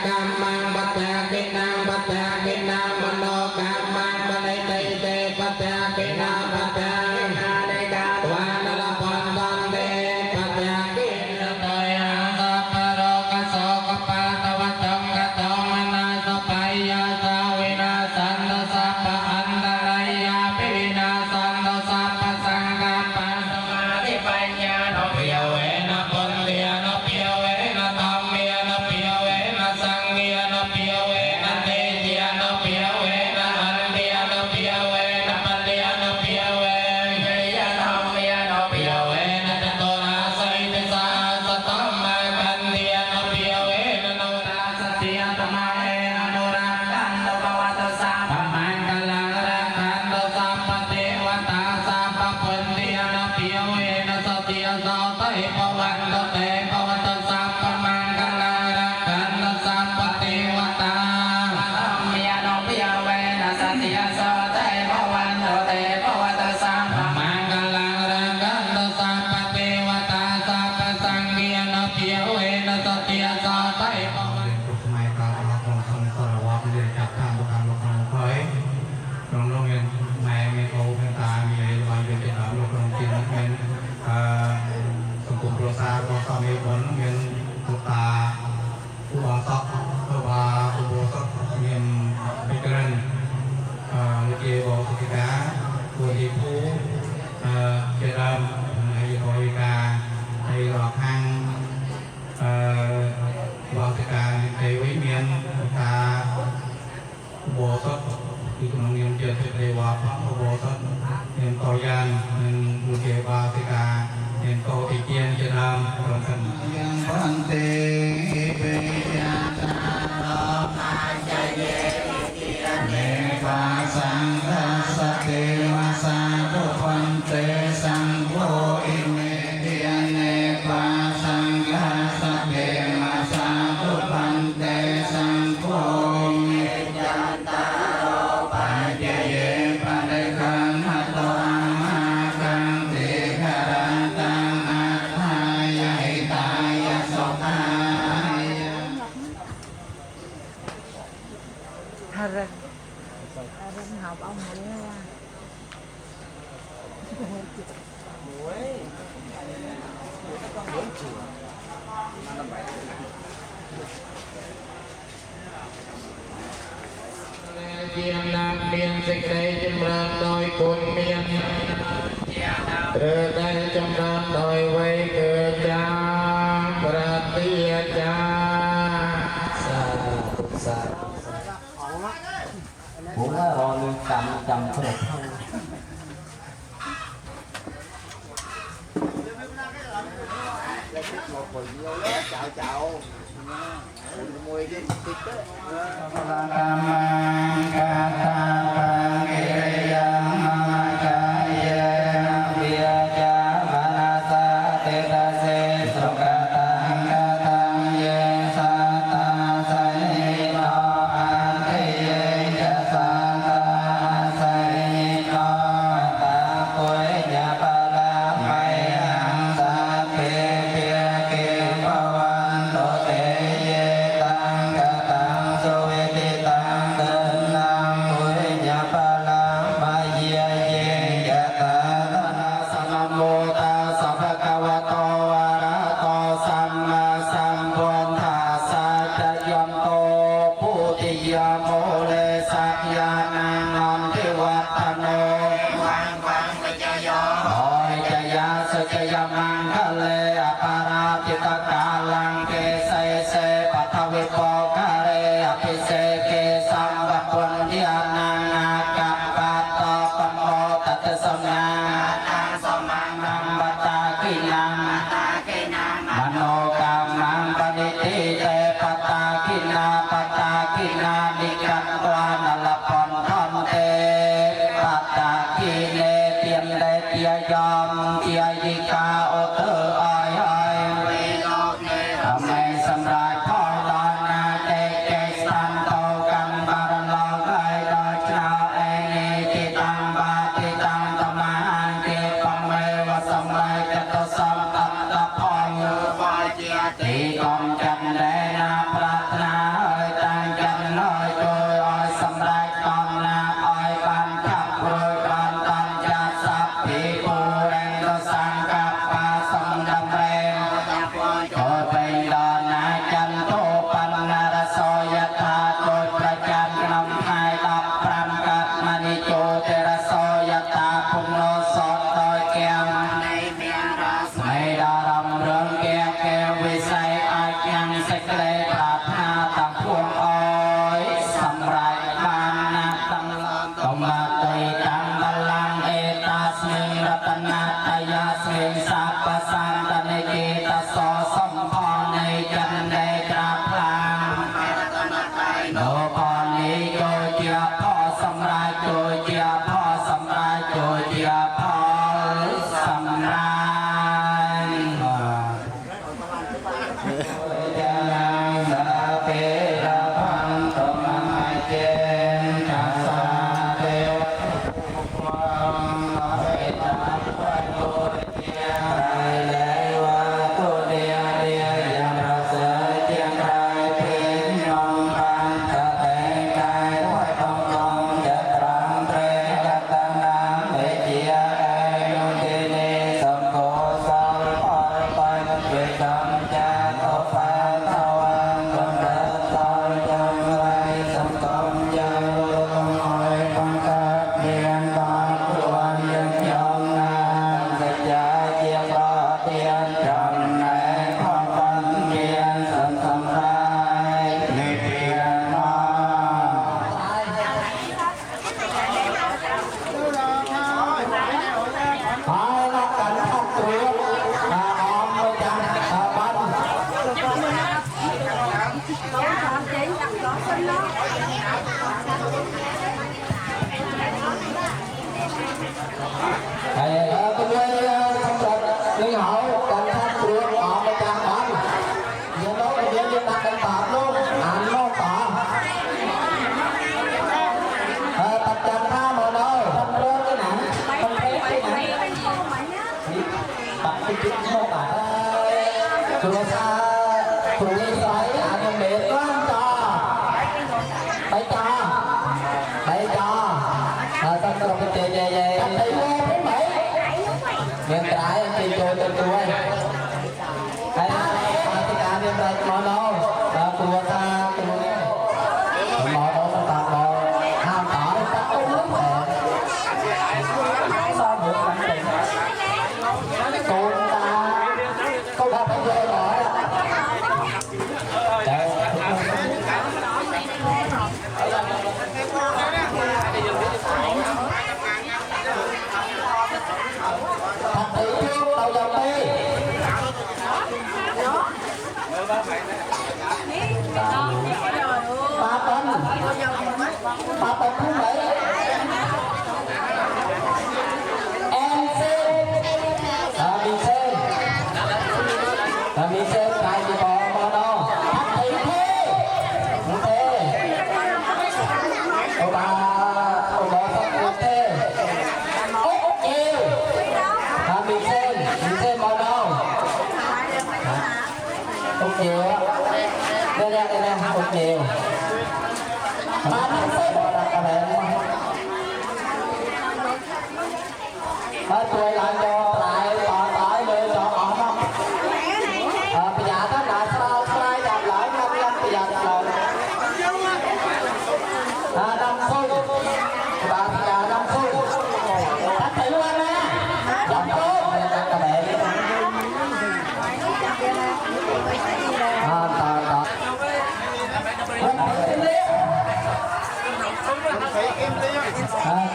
កម្មੰបត្តាគិណាបត្តាគិណាមនោកម្មੰបនិតេទេបត្តាគិណាបត្តាគិណាដេកាទវានលបន្តន្ទេបត្តាគិណាតយាសបរោកសោកបាតវតំកតមនាសបាយយាសាវិនាសន្តសពអន្តរយាពិវិនាសន្តសពសង្ឃបសមាធិបញ្ញានុភាវេនពុន្ធានុភាវេនធម្មានុភាវេនសង្ឃានុភាវេនទេជានុភាវេនអន្ទានុភាវេនបលយានុភាវេនយយធម្មានុភាវេនតតរាសៃទសាសតមកន្ធានុភាវេននោរាសតិអតមហេអនុរាកន្តុបវតសាបមង្គលរកន្តុសពទេវតាសាបពុន្ធានុភាវេនសតិអសតេបវន្តតេបវតសាបមង្គលរកន្តុសពទេវតាធម្មានុភាវេនសតិអសតេបវន្តតេបវតសាបមង្គលរកន្តុសពទេវតាសាបសង្ឃានុភាវេនសតិអសតេបវន្តខ្មែរកាលរបស់ក្នុងសង្ឃរវត្តមានចាប់តាមប្រការលោកក្នុងភ័យក្នុងនោះមានម៉ែមានអូមានតាមានលេរបស់យើងទៅដល់លោកក្នុងទីនោះមានសង្គមគ្រួសាររបស់ស្វាមីបុនមានពុទ្ធតាឧបាសកឧបាសកមានវិក្រិនលោកជាបសុខិកាគួរទីភូជាដើមហើយបរិការហើយរកខាងបសុខិកាទេវីមានពុទ្ធតាឧបោសថគឺក្នុងនាមជាទេវតាឧបោសថមានតយានមានលោកជាបសុខិកាមានកោទីទៀនជាដើមប្រសិនយ៉ាងបន្ទេបេយាតាអាចយេមេបាសង្ឃសទេវសាទុបន្ទេសង្ឃោអ៊ីមេយានេបាសង្ឃសទេវសាទុបន្ទេសង្ឃោមេយាតារោបញ្ញយេបដិកណ្ណ rừng học ông ấy là ជាណាមមានសេចក្តីចម្រើនដោយគុណមានឬដែលចម្រើនដោយវ័យគឺចាប្រតិយាចាសាសាผมว่ารอลืมจำครับ ក្រុមប្រជែងយាយអត់ទៅមកទេបាយមានត្រៃគេចូលទៅទួយហើយអធិការមានប្រតិមកដល់ដល់គួរថាទៅនេះមកដល់តាដល់ហាមតោតាអ៊ំនោះសមមួយបានទៅកូនតាកូនថាទៅយកដល់bà bật không vậy em xem mình xem cái gì bò đâu thấy thế không thế ông bà sắp được thế ốc yêu mình xem bò đâu ốc nhiều đây ốc nhiều bà mình xem tôi làm cho lại tỏi đưa cho họ không bây giờ đó là sao sai đạp lại 5 bây giờ rồi 5 xu bà bây giờ 5 xu ta tự luôn nè đọc tốt các bạn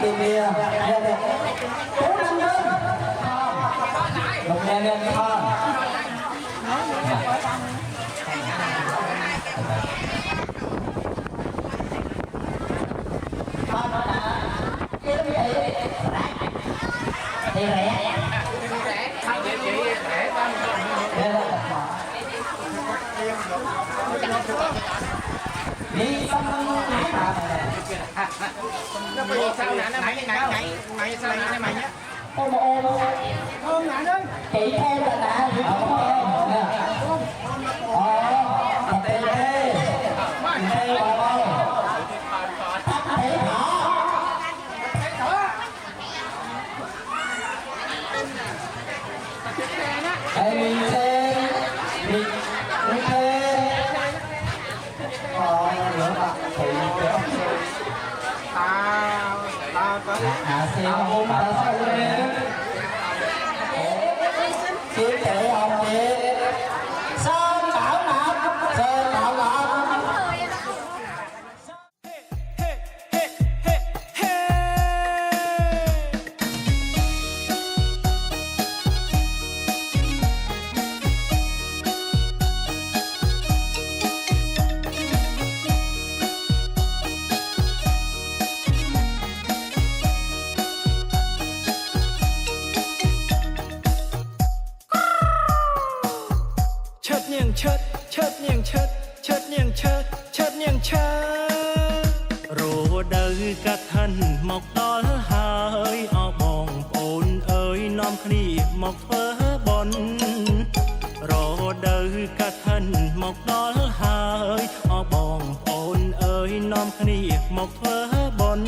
kim lia một nghe lên con thì rẻ đi xong nãy sao lại mày nhá ôm nãy đi chị thêm là nè tê mình xem mình thêm nữa bạn thì xem hôm ta sao lên kiếm chạy ông chị sơn bảo nạp rồi đời các thân một đó hơi ở bồng ôn ơi nom khỉ một thơ bồn rồi đời các thân một đó hơi ở bồng ôn ơi nom khỉ một thơ bồn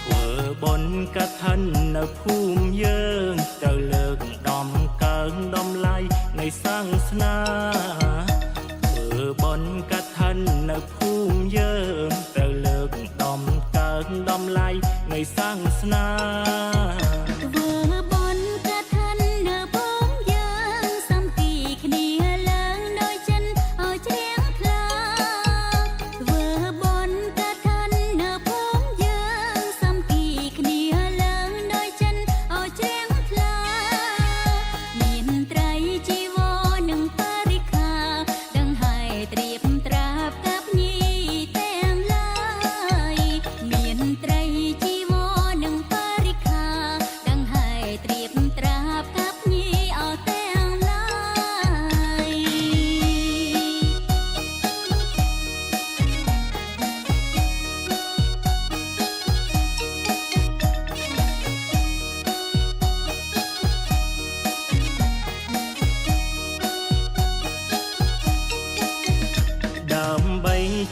vừa bồn các thân ở phum dương trời lực đom cơn đom lai ngày sang snaบนกระทันในภูมิเยิมเตลิกดอมเกินดอมไลในสร้างสนา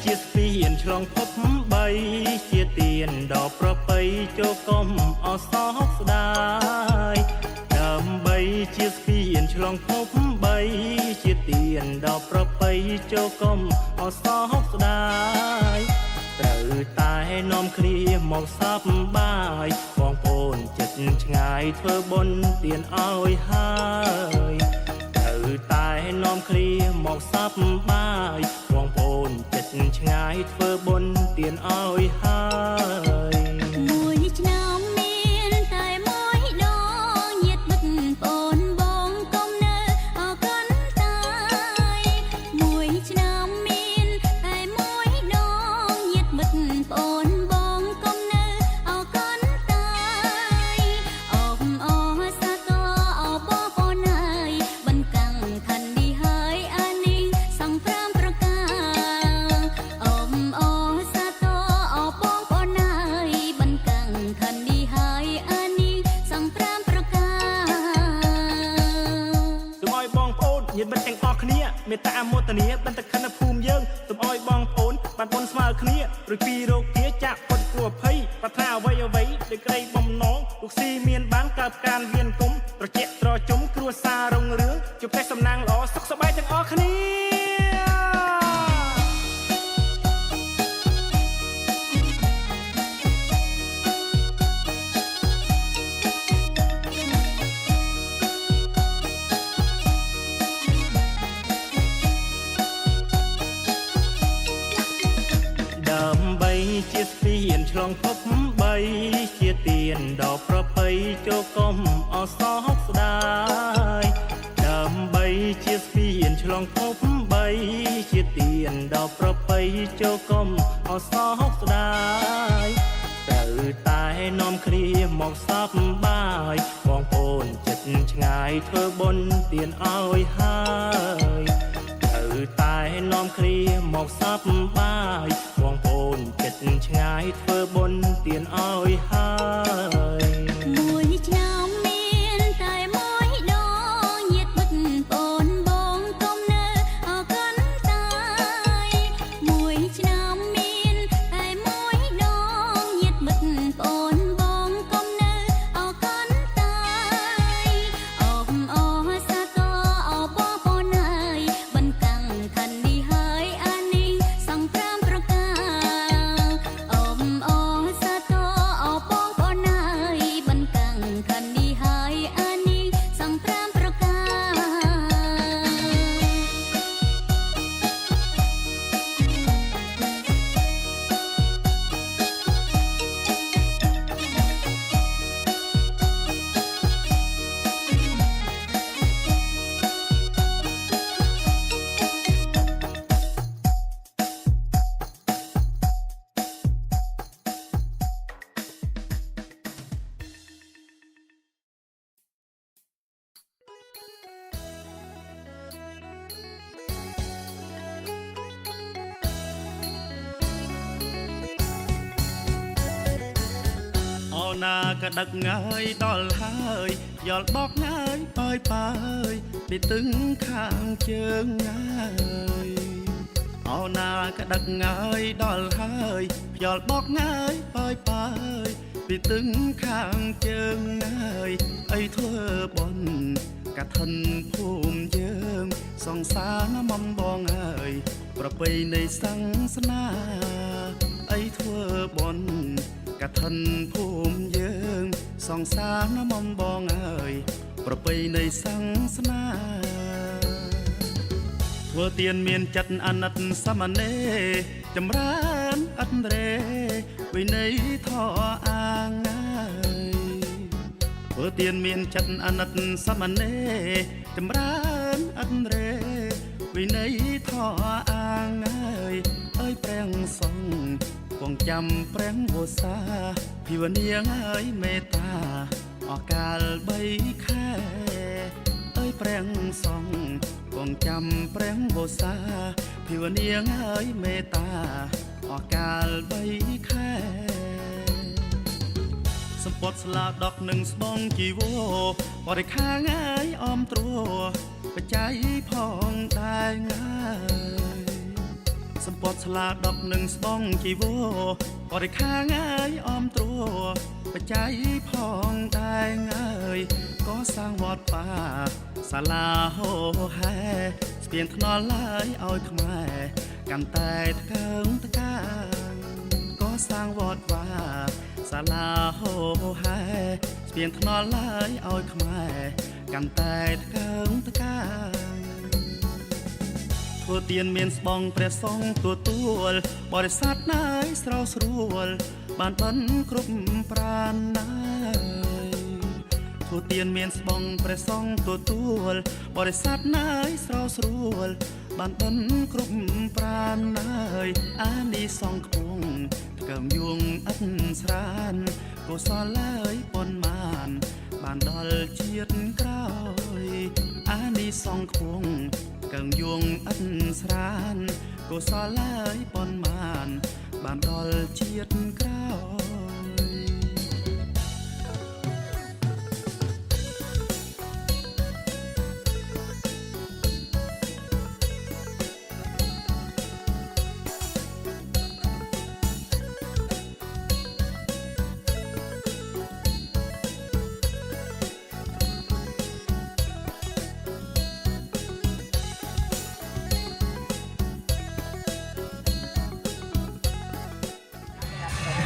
ជាស្ពានឆ្លងភព3ជាទៀន នដល់ប្រពៃចូលកុំអសោកស្ដាយដើម្បីជាស្ពានឆ្លងភពបីជាទៀនដល់ប្រពៃចូលកុំអសោកស្ដាយត្រូវតែនាំគ្នាមកសប្បាយបងប្អូនចិត្តឆ្ងាយធ្វើបុណ្យទៀនឲ្យហើយត្រូវតែនាំគ្នាមកសប្បាយបងប្អូនចិត្តឆ្ងាយធ្វើបុណ្យទៀនឲ្យហើយមួយឆ្នាំមានតែមួយដងញាតិមិត្តបងបងកុំនៅអកនតាយមួយឆ្នាំមានតែមួយដងញាតិមិត្តបងបងកុំនៅអកនតាយអបអសាទរអបបងហើយបន្កាំងខាននេះហើយអានេះសង្គ្រាមប្រការអបអសាទរអបបងហើយបន្កាំងខាននេះហើយអានេះសង្គ្រាមប្រការសូមឲ្យបងប្អូនញាតិមិត្តទាំងអស់គ្នាមេត្តាមោទនាបន្តខណ្ឌភូមិយើងសូមឲ្យបងប្អូនបានបុណ្យស្មើគ្នារួចពីរោគាចាក់ពុតគ្រោះភ័យប្រាថ្នាអ្វីអ្វីដោយក្តីបំណងលោកស៊ីមានបានកើតការវៀនគុំត្រជាក់ត្រជុំគ្រួសាររុងរឿងជួបតែសំណាងល្អសុខសប្បាយទាំងអស់គ្នាដើម្បីជាស្ពានឆ្លងភពបីជាទៀនដល់ប្រពៃចូលកុំអសោកស្ដាយដើម្បីជាស្ពានឆ្លងភពបីជាទៀនដល់ប្រពៃចូលកុំអសោកស្ដាយត្រូវតែនាំគ្នាមកសប្បាយបងប្អូនចិត្តឆ្ងាយធ្វើបុណ្យទៀនឲ្យហើយត្រូវតែនាំគ្នាមកសប្បាយបងប្អូនចិត្តឆ្ងាយធ្វើបុណ្យទៀនឲ្យហើយមួយឆ្នាំមានតែមួយដងញាតិមិត្តបងបងកុំនៅអកនតាយមួយឆ្នាំមានតែមួយដងញាតិមិត្តបងបងកុំនៅអកនតាយអបអសាទរអបបងហើយបន្កាំងខាននេះហើយអានេះសង្គ្រាមប្រការអបអសាទរអបបងហើយបន្កាំងខាននេះហើយអានេះសង្គ្រាមប្រការអូណាក៏ដឹកងាយដល់ហើយយល់បកងាយបាយបាយពីទឹងខាងជើងងាយអូណាក៏ដឹកងាយដល់ហើយយល់បកងាយបាយបាយពីទឹងខាងជើងងាយអីធ្វើបុណ្យកឋិនភូមិយើងសង្សារណាមំបងហើយប្រពៃនៃសាសនាអីធ្វើបុណ្យកឋិនភូមិយើងសង្សារណាមំបងហើយប្រពៃនៃសាសនាធ្វើទានមានចិត្តអាណិតសមនេចម្រើនអត់រេវិន័យធម៌អាងហើយធ្វើទានមានចិត្តអាណិតសមនេចម្រើនអត់រេវិន័យធម៌អាងហើយអើយព្រះសង្ឃគង់ចាំព្រះវស្សាភិវនាងហើយមេត្តាអកាល3ខែអើយព្រះសង្ឃគង់ចាំព្រះវស្សាភិវនាងហើយមេត្តាអកាល3ខែសម្ពត់ស្លាដកនិងស្បង់ជីវរបរិខាងាយអមត្រួបច្ច័យផងដែរងាយសម្ពត់ស្លាដកនិងស្បង់ជីវរប บริค้างเอ้ยออมตรัวปัจจัยพองได้เงยก็สร้างวัดป่าศาลาโฮแฮเปลี่ยนถนนลายเอาขมายกันแต่ตะเกิงตะการก็สร้างวัดว่าศาลาโฮแฮเปลี่ยนถนนลายเอาขมายกันแต่ตะเกิงตะการทั่วเตียนเมียนสบองព្រះសង្ឃទួលបរិស័ទណាយស្រោស្រួលបានបិណ្ឌគ្រប់ប្រាណណាយทั่วเตียนเมียนสบองព្រះសង្ឃទួលបរិស័ទណាយស្រោស្រួលបានបិណ្ឌគ្រប់ប្រាណណាយអានិសង្ឃខ្ពងក្កើមយងអិតស្រានកុសលឡើយប៉ុនមានបានដល់ជាតិក្រោយអានិសង្ឃខ្ពងកើងយងអិតស្រានកុសលឡើយប៉ុនមានបានដល់ជាតិក្រោយ ក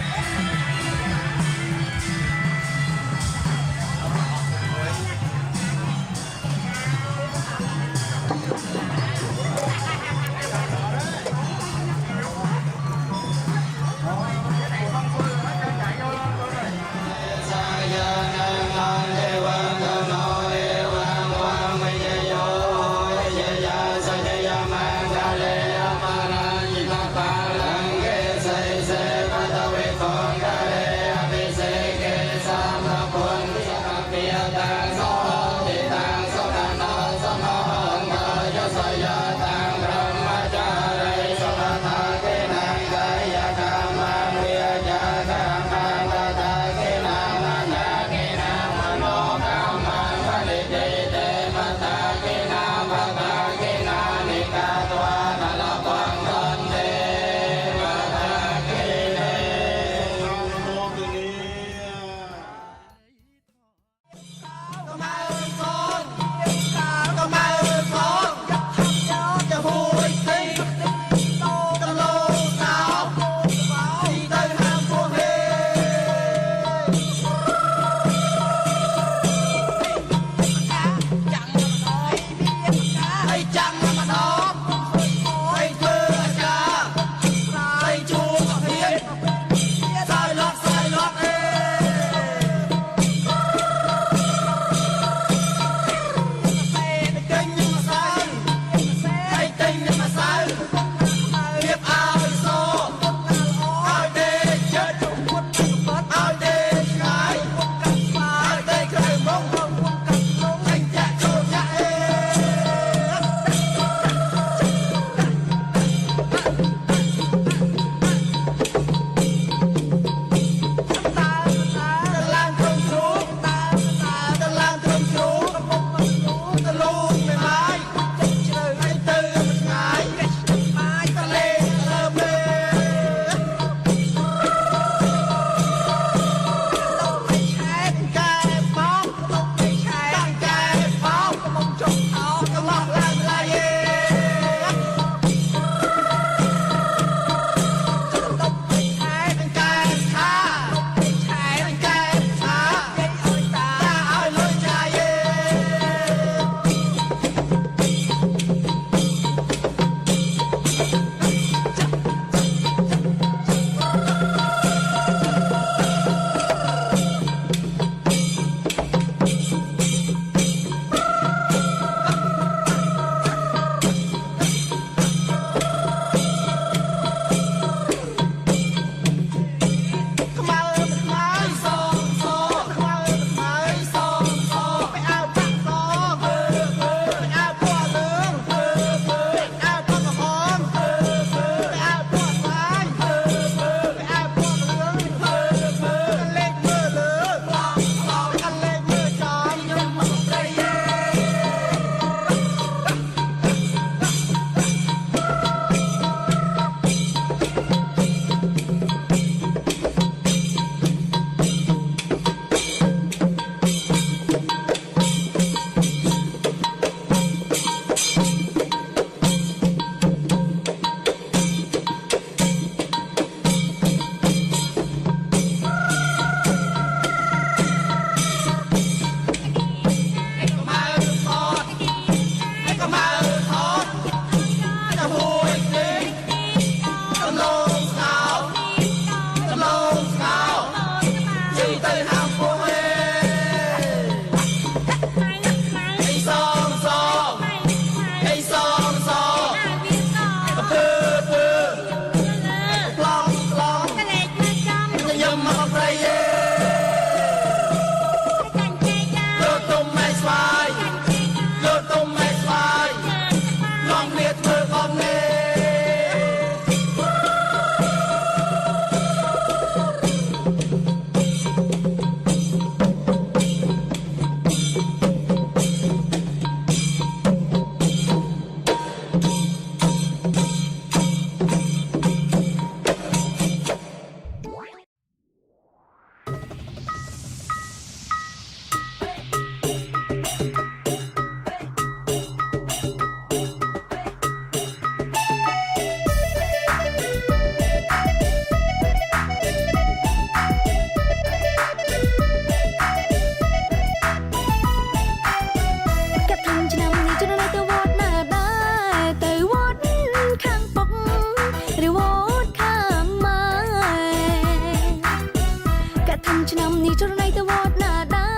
នេះចរណៃទៅវត្តណាដែ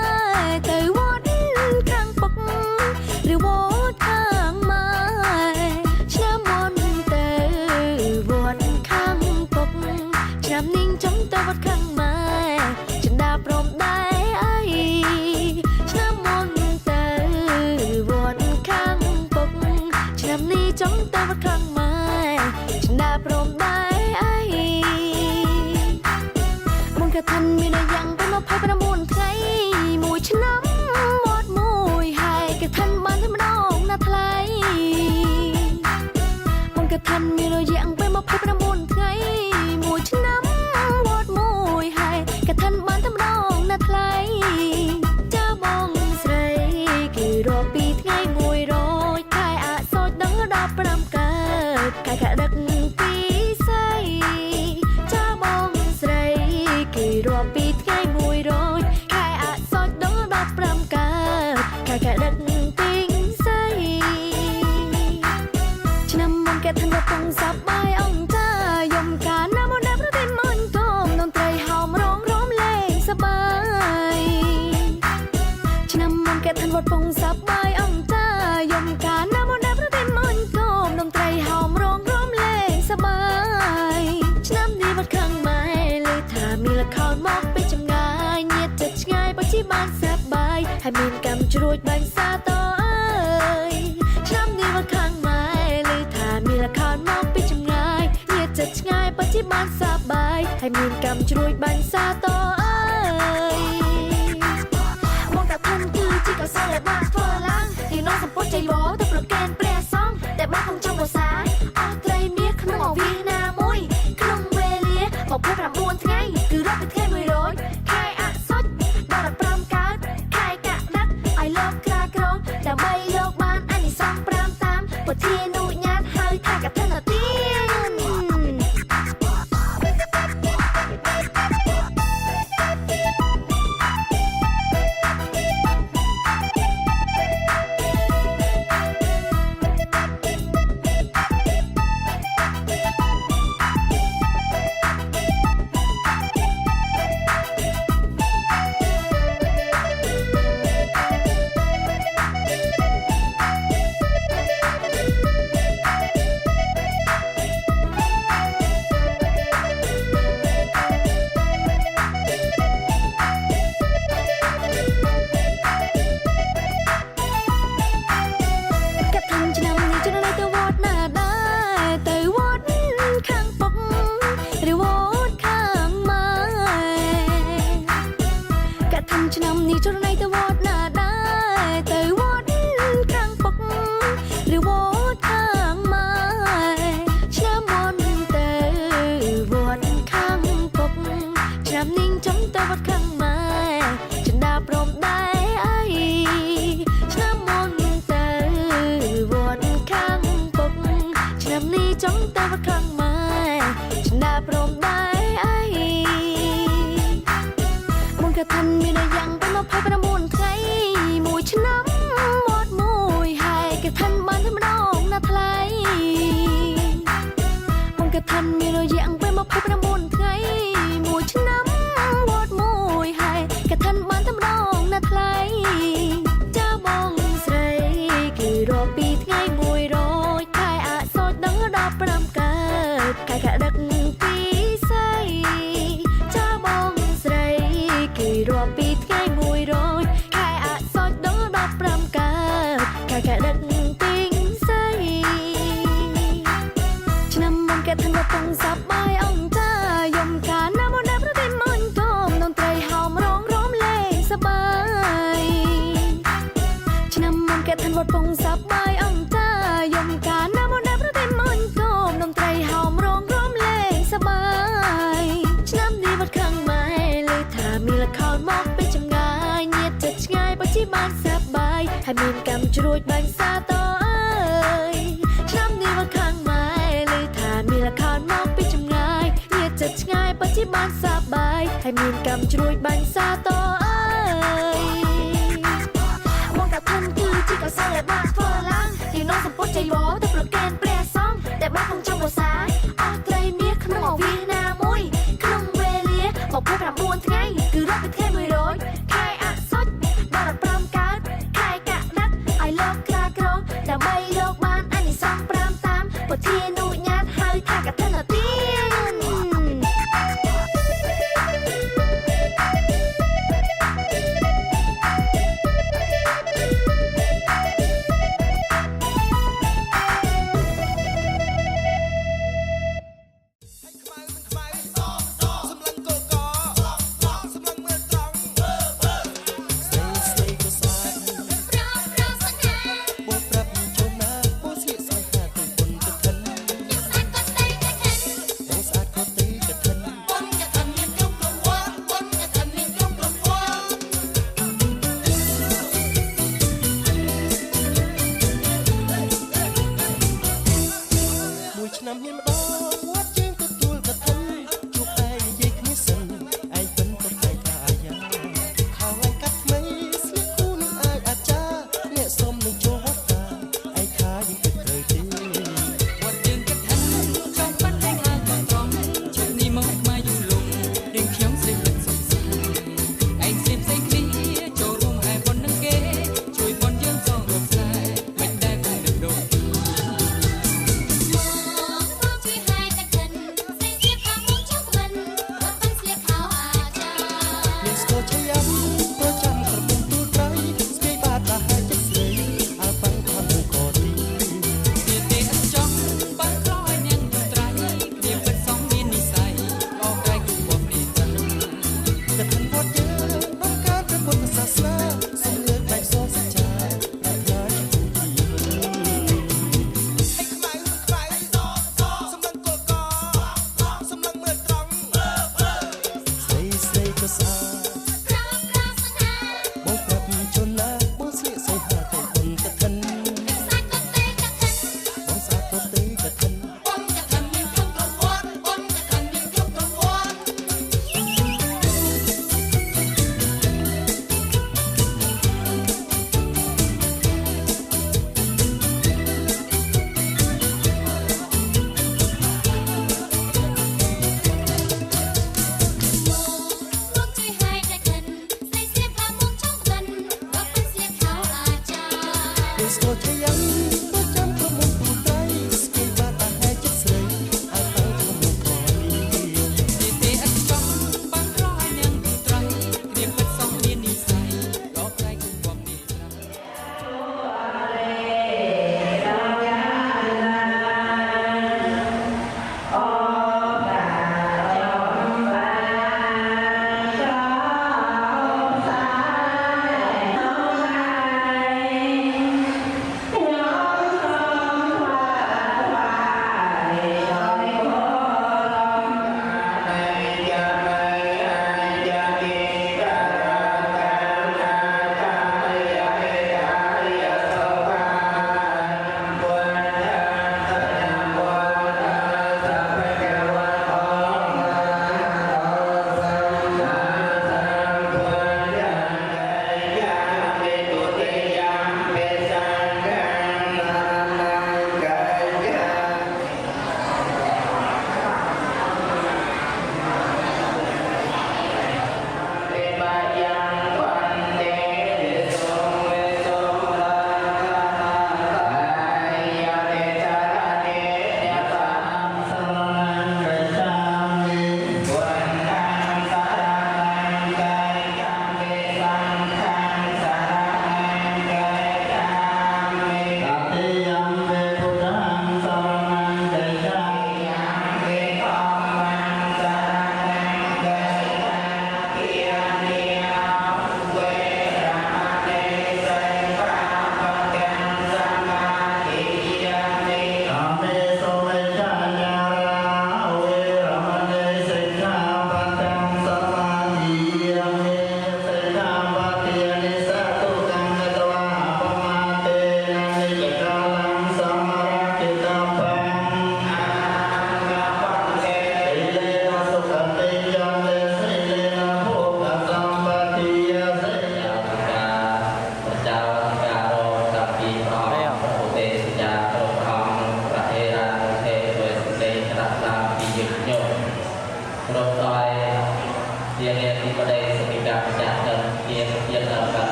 រទៅវត្តខាងពុកឬវត្តខាងម៉ែឆ្នាំមុនទៅវត្តខាងពុកឆ្នាំនេះចង់ទៅវត្តខាងម៉ែចិនដាព្រមដែរអីឆ្នាំមុនទៅវត្តខាងពុកឆ្នាំនេះចង់ទៅវត្តខាងម៉ែចិនដាព្រមដែរអីមុនកថាមានយ៉ាងទៅ29ថ្ងៃមួយឆ្នាំវត្តមួយហើយកថាបានតែម្ដងណាថ្លៃមុនកថាមានយ៉ាងទៅ29ថ្ងៃមួយឆ្នាំវត្តមួយហើយកថាបានតែម្ដងណាថ្លៃចាបងស្រីគេរាប់ពីថ្ងៃ100ខែអសោចដល់15កើតខែកដឹកពីស្អីចាបងស្រីគេរាប់ពីថ្ងៃ100ខែអសោចដល់15កើតខែកដឹកពីស្អីឆ្នាំមុនកថាពងសប្បាយអង្គតាយំកាលណាមកដល់ប្រទេសមុនតមនន្ត្រីហោមរងរំលែងសប្បាយឆ្នាំមុនកថាវត្តពងសប្បាយអង្គតាយំកាលណាមកដល់ប្រទេសមុនតមនន្ត្រីហោមរងរំលែងសប្បាយឆ្នាំនេះវត្តខាងម៉ែលើថាមានលខោនមកពីចម្ងាយញាតចិត្តឆ្ងាយបើជីបានសប្បាយហើយមានកម្មជ្រួចបាញ់សាតអើយឆ្នាំនេះវត្តខាងម៉ែលើថាមានលខោនមកពីចម្ងាយញាតចិត្តឆ្ងាយបើជីបានសប្បាយហើយមានកម្មជ្រួចបាញ់សាតអើយមកតាthânគឺជាកសលដែលបានធ្វើឡើងទីនោះសម្ពុតចៃវរទៅប្រកែនព្រះសង្ឃដែលបានក្នុងចំពោះសាអស់ត្រីមាសក្នុងអវាណាមួយក្នុងវេលា29ថ្ងៃគឺរាប់ពីថ្ងៃ100ខែអសោចដល់15កើតខែកដឹកឲ្យលោកក្រាក្រងដើម្បីលោកបានអានិសង្ស5តាមពុទ្ធានុញ្ញាតហើយថាកថានាទានឆ្នាំនេះចរណៃទៅវត្តណាដែរទៅវត្តខាងពុកឬវត្តខាងម៉ែឆ្នាំមុនទៅវត្តខាងពុកឆ្នាំនេះចង់ទៅវត្តខាងម៉ែចិនដាព្រមដែរអីឆ្នាំមុនទៅវត្តខាងពុកឆ្នាំនេះចង់ទៅវត្តខាងម៉ែចិនដាព្រមដែរអីមុនកថាមានយ៉ាងទៅ29ថ្ងៃមួយឆ្នាំវត្តមួយហើយកថាបានតែម្ដងណាថ្លៃមុនកថាមានយ៉ាងទៅ29ថ្ងៃមួយឆ្នាំវត្តមួយហើយកថាបានតែម្ដងណាថ្លៃចាបងស្រីគេរាប់ពីថ្ងៃ100ខែអសោចដល់15កើតខែកដឹកពីស្អីចាបងស្រីគេរាប់ពីថ្ងៃ100ខែអសោចដល់15កើតខែកដឹកពីស្អីឆ្នាំមុនកថាវត្តពងសប្បាយអង្គតាយំកាលណាមកដល់ប្រទេសមុនតមនន្ត្រីហោមរងរំលែងសប្បាយឆ្នាំមុនកថាវត្តពងសប្បាយអង្គតាយំកាលណាមកដល់ប្រទេសមុនតមនន្ត្រីហោមរងរំលែងសប្បាយឆ្នាំនេះវត្តខាងម៉ែលើថាមានលខោនមកពីចម្ងាយញាតចិត្តឆ្ងាយបើជីបានសប្បាយហើយមានកម្មជ្រួចបាញ់សាតអើយឆ្នាំនេះវត្តខាងម៉ែលើថាមានលខោនមកពីចម្ងាយញាតចិត្តឆ្ងាយបើជីបានសប្បាយហើយមានកម្មជ្រួចបាញ់សាតអើយមកតាthânគឺជាកសលដែលបានធ្វើឡើងទីនោះសម្ពុតចៃវរទៅប្រកែនព្រះសង្ឃដែលបានក្នុងចំពោះសាអស់ត្រីមាសក្នុងអវាណាមួយក្នុងវេលា29ថ្ងៃគឺរាប់ពីថ្ងៃ ស្អាតបងប្រាប់ជូនណាបងស្លៀកសៃហាទៅគុណកឋិនបងសាកទៅទេកឋិនស្គាល់ជាយ៉ាងក៏ចាំប្រមុំពូត្រីស្គាល់បាត់អាហារចិត្តស្រីហើយទៅប្រមុំក៏នេះទីអត់ចង់បានរកឲ្យនាងពូត្រីគ្រាពិតសំមាននិស័យដល់ក្រៃគុំបងនេះស្រាប់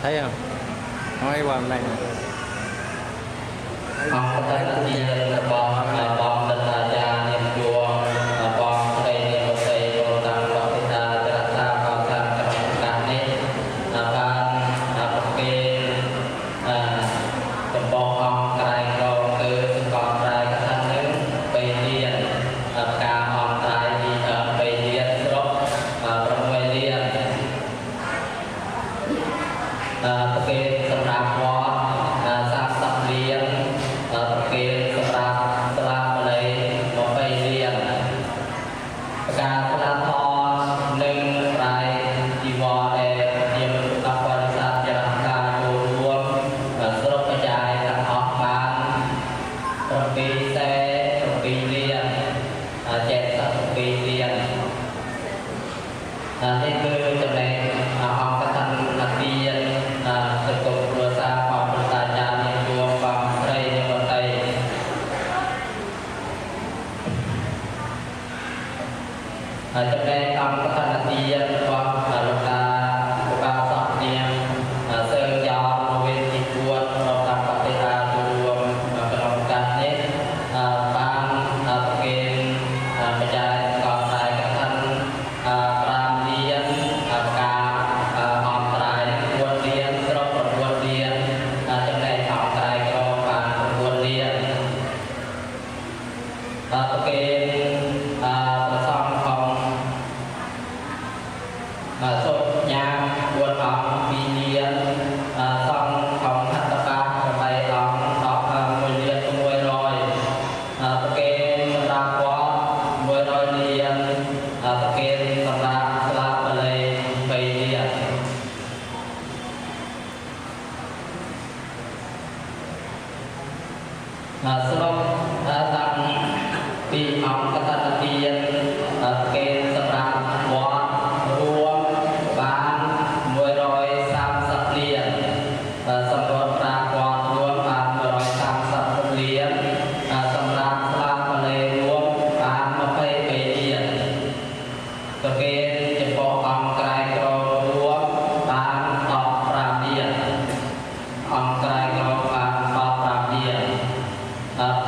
thấy không nói qua hôm nay nè អរគុណដល់បងបងដល់អាចារ្យនាមជួបងស្រីនាមស្រីចូលតាមវត្តតាចរតាកោសាក្រុមការនេះបានប្រគេនដំបងអង្គក្រែងរងគឺកងក្រែងកថានឹងបីលានការអង្គក្រែងបីលានស្រុក6លានប្រគេនសម្រាប់វត្ត30លានប្រគេនសម្រាប់ស្លាបល័យ20លានការស្លាប់ធម៌និងប្រៃជីវរដែលជាមនុស្សបរិស័ទចរការចូលរួមស្រុកកញ្ចាយទាំងអស់បាន7សេ7លានចែក7លាននេះគឺចំណែកអង្គកថានាទីសង្គមគ្រួសារបងប្អូនតាចារ្យនាងជួងបងស្រីនាងបតីចំណែកអង្គកថានាទីរបស់លោកតាឧបាសកនាងសើចោលវេទិពួតរបស់តាមបតិរាចូលរួមក្នុងការនេះបានប្រគេនបច្ច័យកោតាយកថា5លានការអន្តរាយ4លានស្រុក9លានចំណែកអន្តរាយក្របាន9លានប្រគេនប្រសងផង សុខញ៉ាំ4អង្គពីលានសង្ឃของហត្ថបា8អង្គ10 1លាន600ប្រគេនសម្រាប់វត្ត100លានប្រគេនសម្រាប់ស្លាបបល័យ3លានสรุปតាំងពីអង្គកតន្ទានប្រគេនសម្រាប់វត្តរួមបាន130លានសម្រាប់ប្រាវត្តរួមបាន136លានសម្រាប់ស្លាបបល័យរួមបាន23លានប្រគេនចំពោះអង្គក្រែងក្រមរួមបាន15លានអង្គក្រែងក្រមបាន15លាន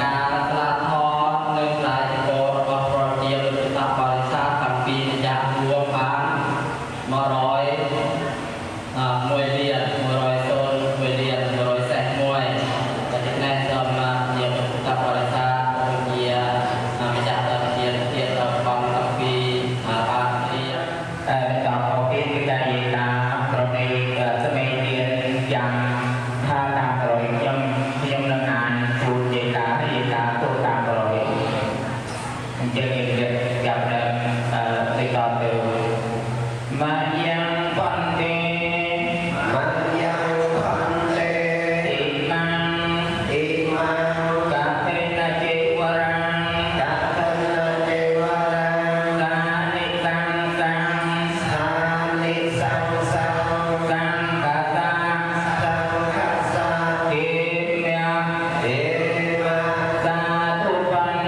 ការស្លាប់ធម៌នៅផ្នែកចំពោះរបស់ប្រជាពលរដ្ឋបរិស័ទតាំងពីរយៈរួមបាន101លាន101លាន141តែនេះសូមជាពលរដ្ឋបរិស័ទជាម្ចាស់តជាទៀតរបស់តាំងពីបានជាដល់ទៅពីកាយណាប្រណីសម័យទៀនយ៉ាងថាតាមរយខ្ញុំនឹងអានជួនយាយតាទូតាមរយអញ្ចឹងយើងចាប់ដើមទីតទៅមាយ៉ាងបន្តិមាយ៉ាងបន្តិអ៊ីម៉ាំកាតេណាចេវរាកានិតាំងតាំងកាំកាតាអេមាសាធុបន្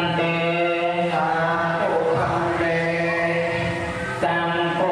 តិសម្ពោ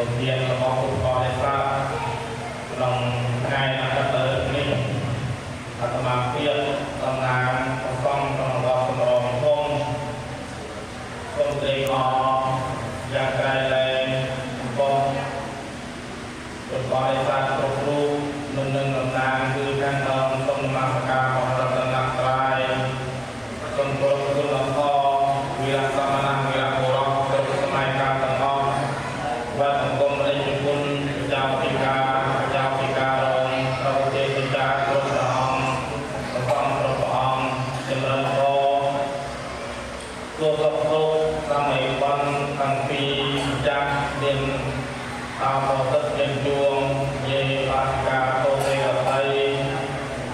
លោកយានរបស់ឧបករណ៍ស្រាប់ក្នុងថ្ងៃអាទិត្យនេះអាត្មាភាពតំណាងអង្គក្នុងវត្តសម្រងធំសូមត្រេកអរយ៉ាងក្រៃលែងបងឧបករណ៍ស្រាប់គ្រប់រូបនឹងតំណាងគឺខាងដើមសូមនមស្ការព្រះរតនត្រ័យសូមគោរពគុណអង្គវីរសមណវីរបុរសគ្រប់សម័យកាលទាំងអស់បាទអង្គមរិទ្ធគុណចៅពិការចៅពិការរងប្រទេសពិការគ្រប់ព្រះអង្គព្រះអង្គចម្រើនពរគួរសុខទុក្ខសម័យបានតាំងពីចាស់មានតាមប្រសិទ្ធជាជួងយាយបាសិកាទោទេវតី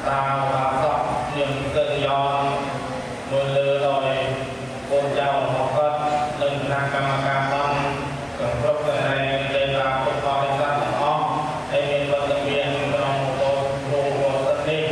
តាមបាសកមានកិត្តិយសមួយលើដោយកូនចៅរបស់គាត់និងគណៈកម្មការអង្គគ្រប់កន្លែងដែលបានពុទ្ធបរិស័ទទាំងអស់ហើយមានវត្តមានក្នុងវត្តគ្រូវត្តនេះ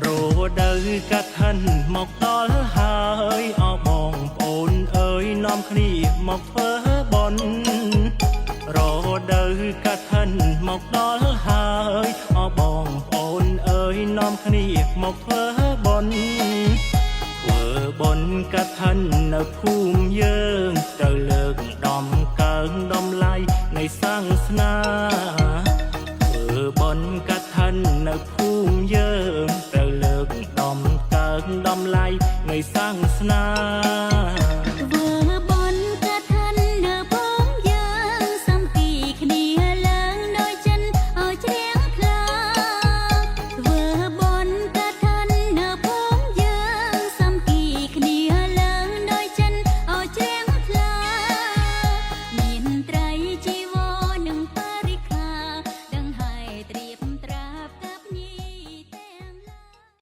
រដូវកាត់ហិនមកដល់ហើយអោបងប្អូនអើយនាំគ្នាមកធ្វើបុណ្យរដូវកាត់ហិនមកដល់ហើយអោបងប្អូនអើយនាំគ្នាមកធ្វើបុណ្យធ្វើបុណ្យកាត់ហិននៅភូមិយើងត្រូវលើកដំកើងដំឡៃនៃសង្